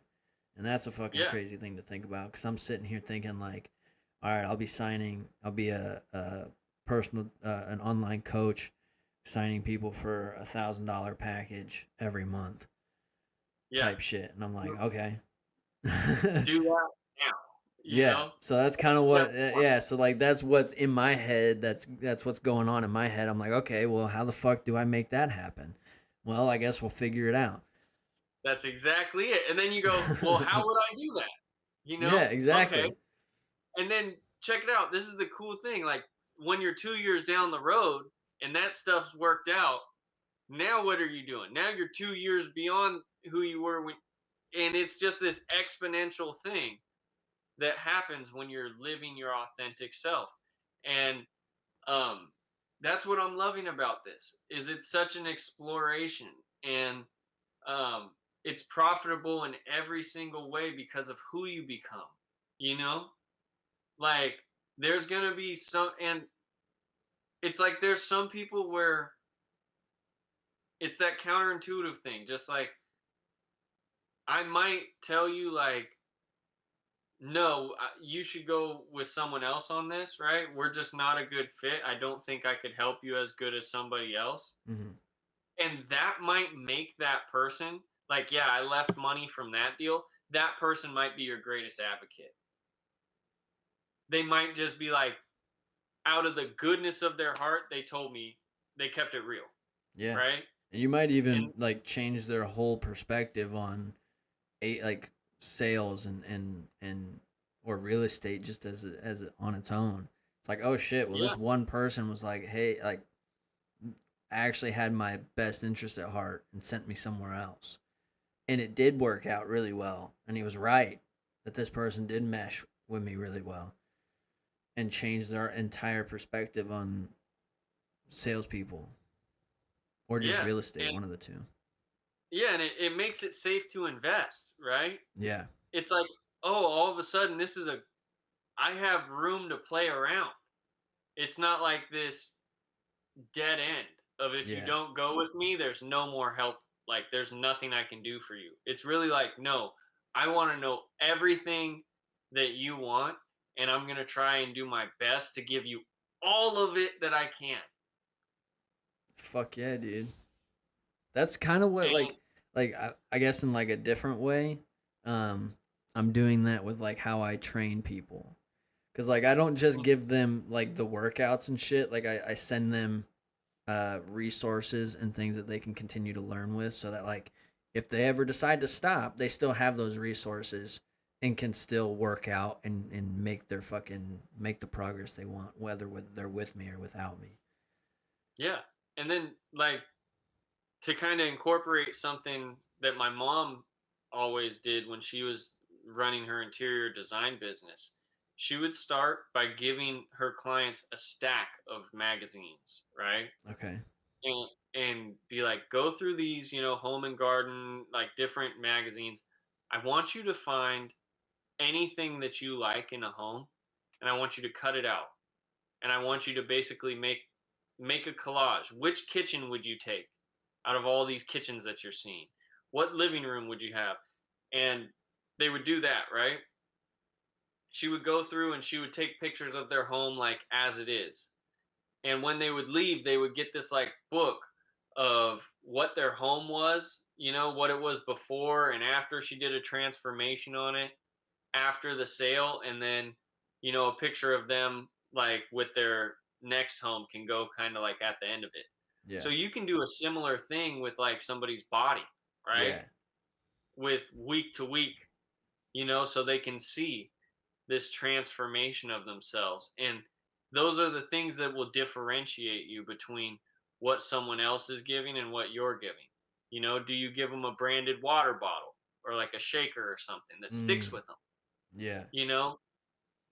And that's a fucking Yeah. crazy thing to think about, because I'm sitting here thinking like, all right, I'll be a personal an online coach, signing people for $1,000 package every month Yeah. type shit, and I'm like, okay. Do that now, you Yeah, know? so that's kind of That's what yeah, so like that's what's in my head, that's what's going on in my head. I'm like, okay, well, how the fuck do I make that happen? Well, I guess we'll figure it out. that's exactly it. And then you go, well, how would I do that? You Yeah, know? Okay. exactly. And then check it out. This is the cool thing. Like, when you're 2 years down the road and that stuff's worked out, now what are you doing? Now you're 2 years beyond who you were when, and it's just this exponential thing that happens when you're living your authentic self. And um that's what I'm loving about this, is it's such an exploration, and um it's profitable in every single way because of who you become, you know? Like, there's gonna be some, and it's like there's some people where it's that counterintuitive thing. Just like, I might tell you, like, no, you should go with someone else on this, right? We're just not a good fit. I don't think I could help you as good as somebody else. Hmm. And that might make that person, like, yeah, I left money from that deal. That person might be your greatest advocate. They might just be like, out of the goodness of their heart, they told me they kept it real, Yeah. right? And you might even And like change their whole perspective on like sales and or real estate just as on its own. It's like, oh shit, well yeah, this one person was like, hey, like I actually had my best interest at heart and sent me somewhere else. And it did work out really well. And he was right that this person did mesh with me really well and changed their entire perspective on salespeople or just yeah, real estate, and one of the two. yeah, and it makes it safe to invest, right? Yeah. It's like, oh, all of a sudden this is a I have room to play around. It's not like this dead end of if you Yeah. don't go with me, there's no more help. Like there's nothing I can do for you. It's really like, no, I want to know everything that you want, and I'm gonna try and do my best to give you all of it that I can. Fuck yeah, dude. That's kind of what And like I guess in like a different way. Um I'm doing that with like how I train people. Cuz like I don't just give them like the workouts and shit. Like I send them resources and things that they can continue to learn with so that like if they ever decide to stop, they still have those resources and can still work out and make their fucking make the progress they want whether they're with me or without me. yeah, and then like to kind of incorporate something that my mom always did when she was running her interior design business. She would start by giving her clients a stack of magazines, right? Okay. And be like, go through these, home and garden, like different magazines. I want you to find anything that you like in a home, and I want you to cut it out, and I want you to basically make a collage. Which kitchen would you take out of all these kitchens that you're seeing? What living room would you have? And they would do that, right? She would go through and she would take pictures of their home like as it is. And when they would leave, they would get this like book of what their home was, what it was before and after she did a transformation on it, after the sale, and then, a picture of them like with their next home can go kind of like at the end of it. Yeah. So you can do a similar thing with like somebody's body, right? Yeah. With week to week, so they can see this transformation of themselves. And those are the things that will differentiate you between what someone else is giving and what you're giving. Do you give them a branded water bottle or like a shaker or something that sticks Mm, with them? yeah. You know,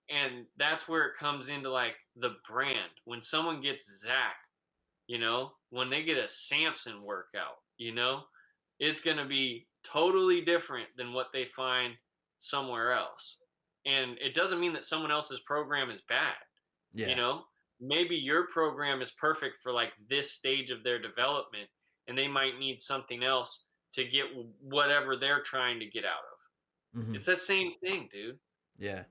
and that's where it comes into like the brand. When someone gets Zach, when they get a Samson workout, it's going to be totally different than what they find somewhere else. And it doesn't mean that someone else's program is bad, you Yeah. know? Maybe your program is perfect for like this stage of their development, and they might need something else to get whatever they're trying to get out of. Hmm. It's that same thing, dude. Yeah.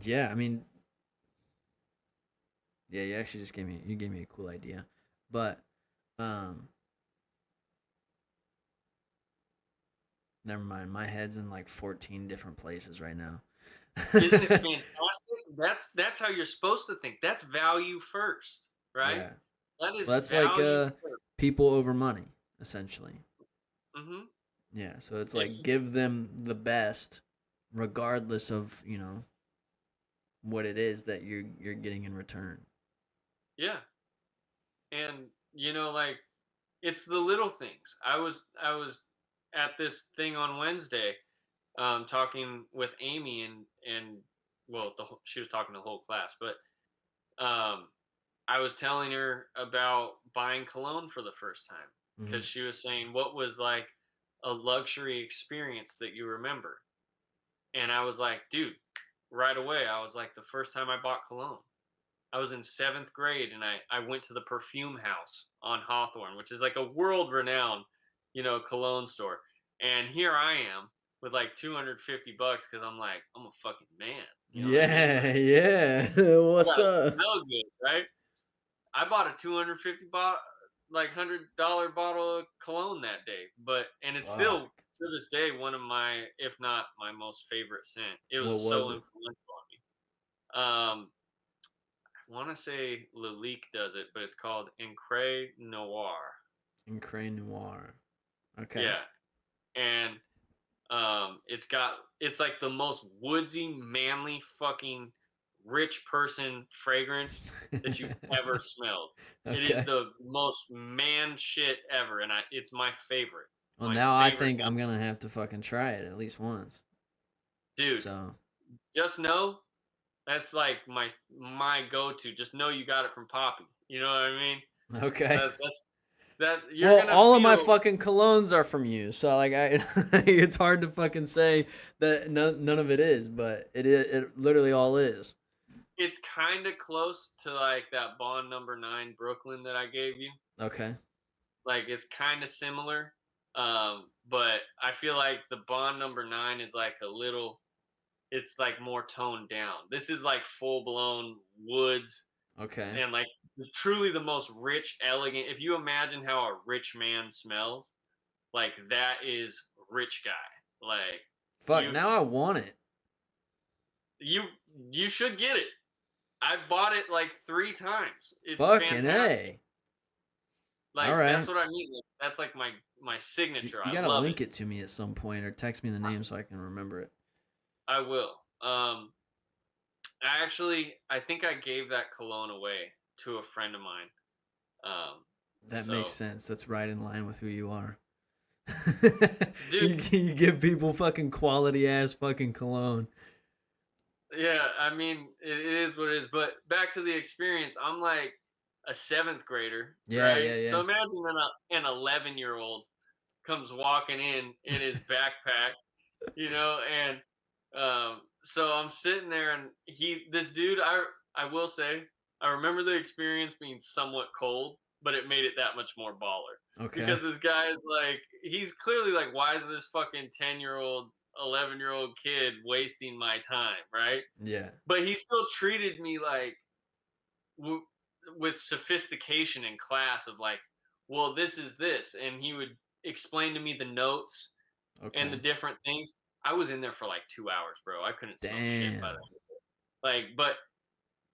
Yeah. I mean, yeah. You actually just gave me a cool idea, but um, never mind. My head's in like 14 different places right now. Isn't it fantastic? That's how you're supposed to think. That's value first, right? Yeah. That is Well, that's like value first. people over money, essentially. Hmm. Yeah. So it's If like give them the best, regardless of what it is that you're getting in return. Yeah, and like it's the little things. I was at this thing on Wednesday, talking with Amy and well, she was talking to the whole class, but um, I was telling her about buying cologne for the first time Hmm. because she was saying what was like a luxury experience that you remember. And I was like, dude, right away, I was like, the first time I bought cologne, I was in seventh grade and I went to the perfume house on Hawthorne, which is like a world renowned, cologne store. And here I am with like 250 bucks because I'm like, I'm a fucking man. You know what I mean? Yeah. Like, Yeah. I What's gotta up? smell good, right? I bought a 250 like $100 bottle of cologne that day, and it's still Fuck. to this day one of my, if not my most favorite scent. It What was was so it? influential on me. I want to say Lalique does it, but it's called Encre Noir. In Crane Noir. Okay. Yeah, and it's like the most woodsy, manly, fucking rich person fragrance that you've ever smelled. It is Okay. the most man shit ever, and it's my favorite. Well, My now I favorite, think I'm gonna have to fucking try it at least once. dude. So Just know that's like my go to. Just know you got it from Poppy. You know what I mean? okay. That's that you're Well, gonna all of my feel. fucking colognes are from you, so like I, it's hard to fucking say that none of it is, but it literally all is. It's kind of close to like that Bond number 9 Brooklyn that I gave you. Okay. Like it's kind of similar, but I feel like the Bond number 9 is like a little. It's like more toned down. This is like full blown woods Okay. and like truly the most rich, elegant. If you imagine how a rich man smells, like that is rich guy. Like Fuck. you Now I want it. you you should get it. I've bought it like 3 times. It's Fucking fantastic. a. All Like that's right. what I mean. Like, that's like my signature. You I gotta love it. link it to me at some point or text me the name so I can remember it. I will. I think I gave that cologne away to a friend of mine. Um, That makes so, sense. That's right in line with who you are. dude, you give people fucking quality ass fucking cologne. yeah, I mean, it is what it is. But back to the experience, I'm like a seventh grader, Yeah, right? yeah, So yeah. imagine an 11-year-old comes walking in his backpack, and so I'm sitting there, and this dude, I will say, I remember the experience being somewhat cold, but it made it that much more baller Okay. because this guy is like, he's clearly like, why is this fucking 10-year-old, 11-year-old kid wasting my time, right? Yeah. But he still treated me like w- with sophistication in class of like, well, this is this, and he would explain to me the notes and the Okay. different things. I was in there for like 2 hours, bro. I couldn't smell shit by Damn. then. Like, but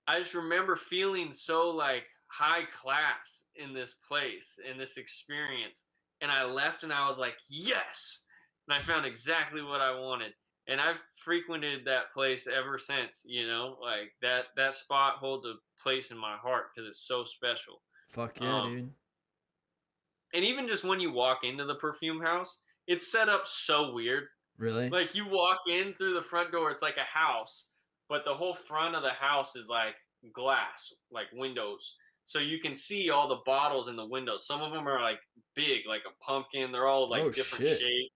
I just remember feeling so like high class in this place, in this experience. And I left and I was like, yes. And I found exactly what I wanted. And I've frequented that place ever since, like that spot holds a place in my heart because it's so special. Fuck yeah, Um, dude. and even just when you walk into the perfume house, it's set up so weird. Really? Like you walk in through the front door, it's like a house, but the whole front of the house is like glass, like windows. So you can see all the bottles in the windows. Some of them are like big, like a pumpkin. They're all Oh like different shit. shapes.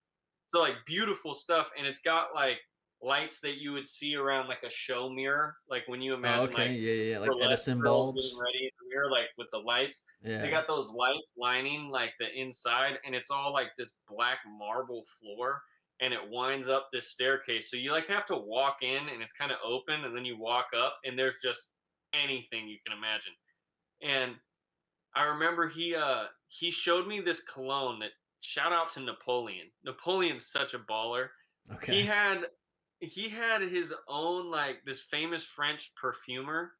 So like beautiful stuff, and it's got like lights that you would see around like a show mirror, like when you Oh, imagine like okay. Yeah, yeah, yeah. Like burlesque Edison girls getting bulbs. ready in the mirror, like with the lights. They Yeah. got those lights lining like the inside, and it's all like this black marble floor, and it winds up this staircase. So you like have to walk in, and it's kind of open, and then you walk up, and there's just anything you can imagine. And I remember he showed me this cologne that, shout out to Napoleon. Napoleon's such a baller. He Okay. had he had his own like this famous French perfumer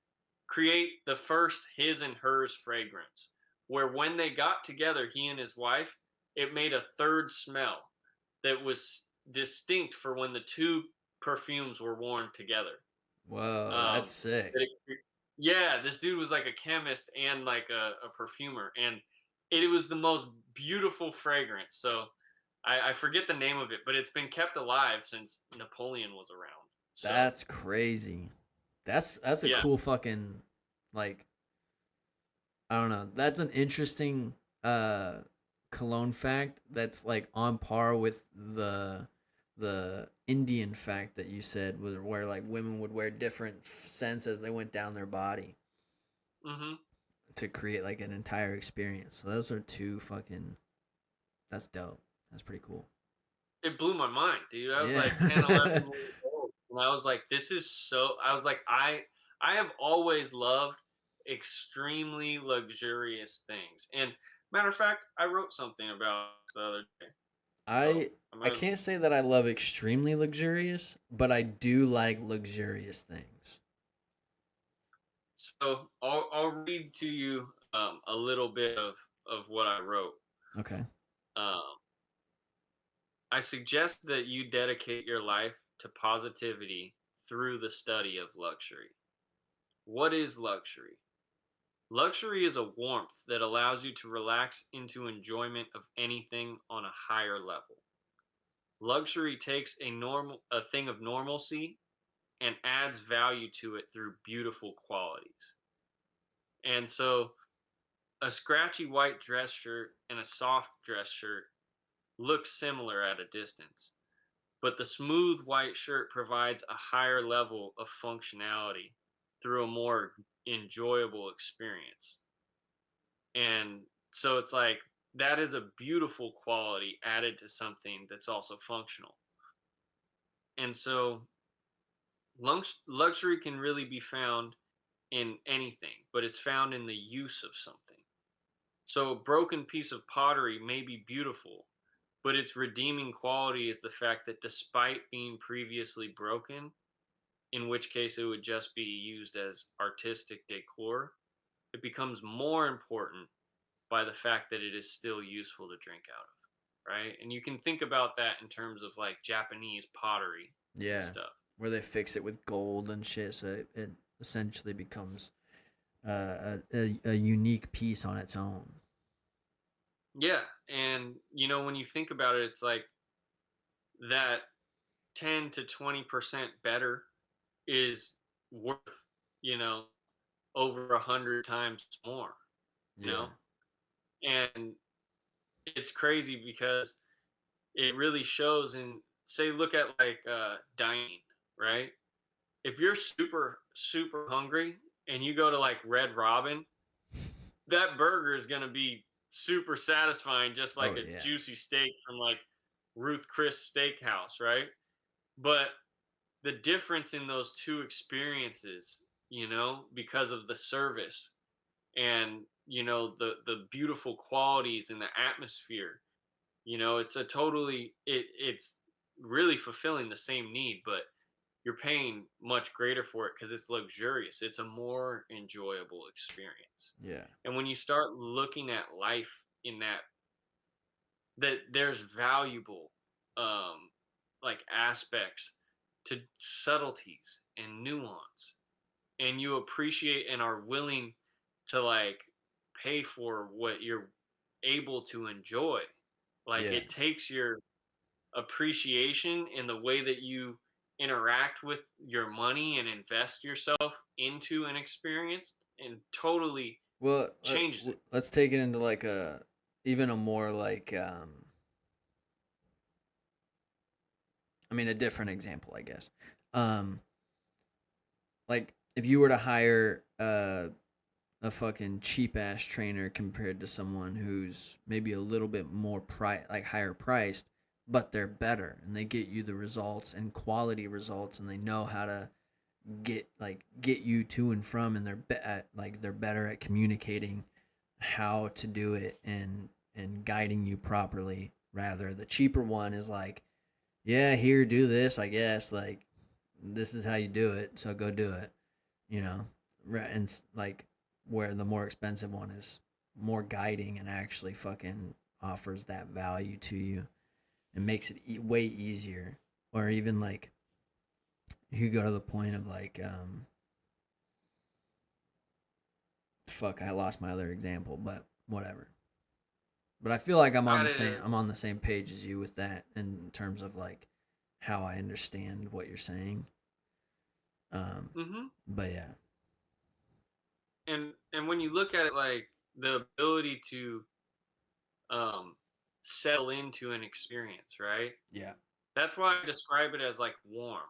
create the first his and hers fragrance where when they got together, he and his wife, it made a third smell that was distinct for when the two perfumes were worn together. Whoa, that's um that sick. yeah, this dude was like a chemist and like a perfumer, and it was the most beautiful fragrance. So I forget the name of it, but it's been kept alive since Napoleon was around. So That's crazy. That's a yeah. cool fucking like I don't know. That's an interesting uh cologne fact that's like on par with the Indian fact that you said where like women would wear different scents as they went down their body Hmm. to create like an entire experience. So those are two fucking that's dope. That's pretty cool. It blew my mind, dude. I was Yeah. like 10, 11 years old, and I was like, this is so. I was like, I have always loved extremely luxurious things. And matter of fact, I wrote something about this the other day. So I I I might. can't say that I love extremely luxurious, but I do like luxurious things. So I'll read to you a little bit of what I wrote. Okay. Um, I suggest that you dedicate your life to positivity through the study of luxury. What is luxury? Luxury is a warmth that allows you to relax into enjoyment of anything on a higher level. Luxury takes a thing of normalcy and adds value to it through beautiful qualities. And so a scratchy white dress shirt and a soft dress shirt look similar at a distance, but the smooth white shirt provides a higher level of functionality through a more enjoyable experience. And so it's like that is a beautiful quality added to something that's also functional. And so luxury can really be found in anything, but it's found in the use of something. So a broken piece of pottery may be beautiful, but its redeeming quality is the fact that despite being previously broken, in which case it would just be used as artistic decor, it becomes more important by the fact that it is still useful to drink out of, right? And you can think about that in terms of like Japanese pottery and Yeah. stuff. Where they fix it with gold and shit, so it essentially becomes a unique piece on its own. Yeah, and when you think about it, it's like that 10 to 20% better is worth, you know, over 100 times more, you Yeah. know? And it's crazy because it really shows in, say, look at like dining, right? If you're super, super hungry and you go to like Red Robin, that burger is going to be super satisfying, just like Oh a yeah. juicy steak from like Ruth Chris Steakhouse, right? But the difference in those two experiences, because of the service and the beautiful qualities and the atmosphere, it's really fulfilling the same need, but you're paying much greater for it because it's luxurious. It's a more enjoyable experience. Yeah. And when you start looking at life in that there's valuable like aspects to subtleties and nuance, and you appreciate and are willing to like pay for what you're able to enjoy, like Yeah. it takes your appreciation in the way that you interact with your money and invest yourself into an experience and totally Well, changes it. let's take it into like a even a more like I mean a different example, I guess. Um like if you were to hire a fucking cheap ass trainer compared to someone who's maybe a little bit more like higher priced, but they're better and they get you the results and quality results and they know how to get you to and from, and they're better at communicating how to do it and guiding you properly. Rather, the cheaper one is like, yeah, here, do this, I guess, like this is how you do it, so go do it, you know. And like where the more expensive one is more guiding and actually fucking offers that value to you and makes it way easier. Or even like you go to the point of like fuck, I lost my other example, but whatever. But I feel like I did it. I'm on the same page as you with that in terms of like how I understand what you're saying. Um Hmm. but yeah. And when you look at it, like the ability to um settle into an experience, right? Yeah. That's why I describe it as like warm.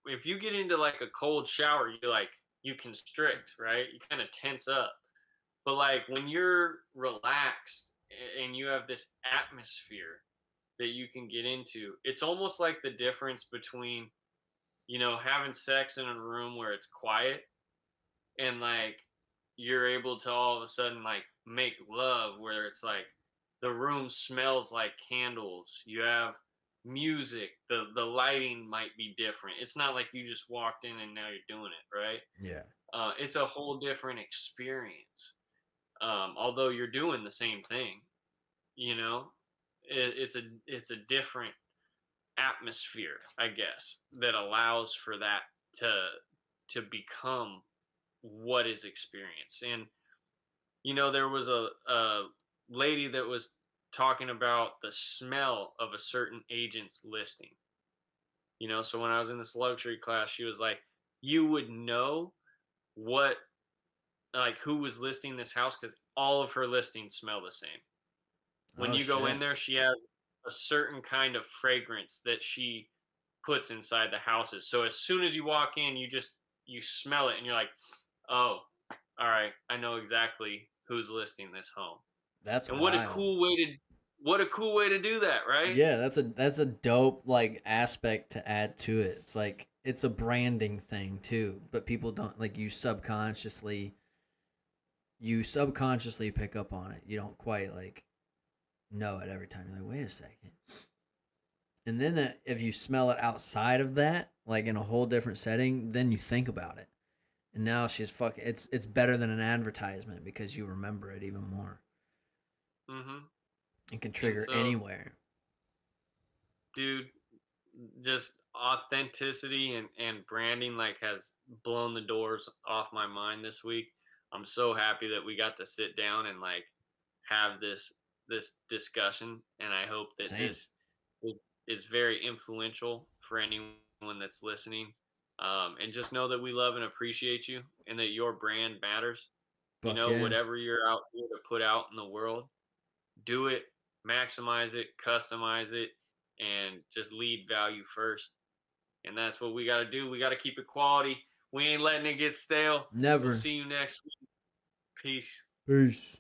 If you get into like a cold shower, you constrict, right? You kind of tense up. But like when you're relaxed and you have this atmosphere that you can get into, it's almost like the difference between, having sex in a room where it's quiet and like you're able to all of a sudden like make love where it's like the room smells like candles. You have music, the lighting might be different. It's not like you just walked in and now you're doing it, right? Yeah. It's a whole different experience. Although you're doing the same thing, you know, it's a different atmosphere, I guess, that allows for that to become what is experienced. And there was a lady that was talking about the smell of a certain agent's listing. So when I was in this luxury class, she was like, you would know what like who was listing this house because all of her listings smell the same. When Oh you go in shit. there, she has a certain kind of fragrance that she puts inside the houses. So as soon as you walk in, you smell it and you're like, "Oh, all right, I know exactly who's listing this home." That's And wild. what a cool way to do that, right? Yeah, that's a dope like aspect to add to it. It's like it's a branding thing too, but people don't like you subconsciously pick up on it. You don't quite like know it every time. You're like, wait a second. And then if you smell it outside of that, like in a whole different setting, then you think about it. And now she's fucking. It's better than an advertisement because you remember it even more. Mhm. It can And trigger so, anywhere. dude, just authenticity and branding like has blown the doors off my mind this week. I'm so happy that we got to sit down and like have this discussion, and I hope that Same. this is very influential for anyone that's listening. And just know that we love and appreciate you, and that your brand matters. Fuck yeah. Whatever you're out here to put out in the world, do it, maximize it, customize it, and just lead value first. And that's what we got to do. We got to keep it quality. We ain't letting it get stale. We'll Never. see you next week. Peace. Peace.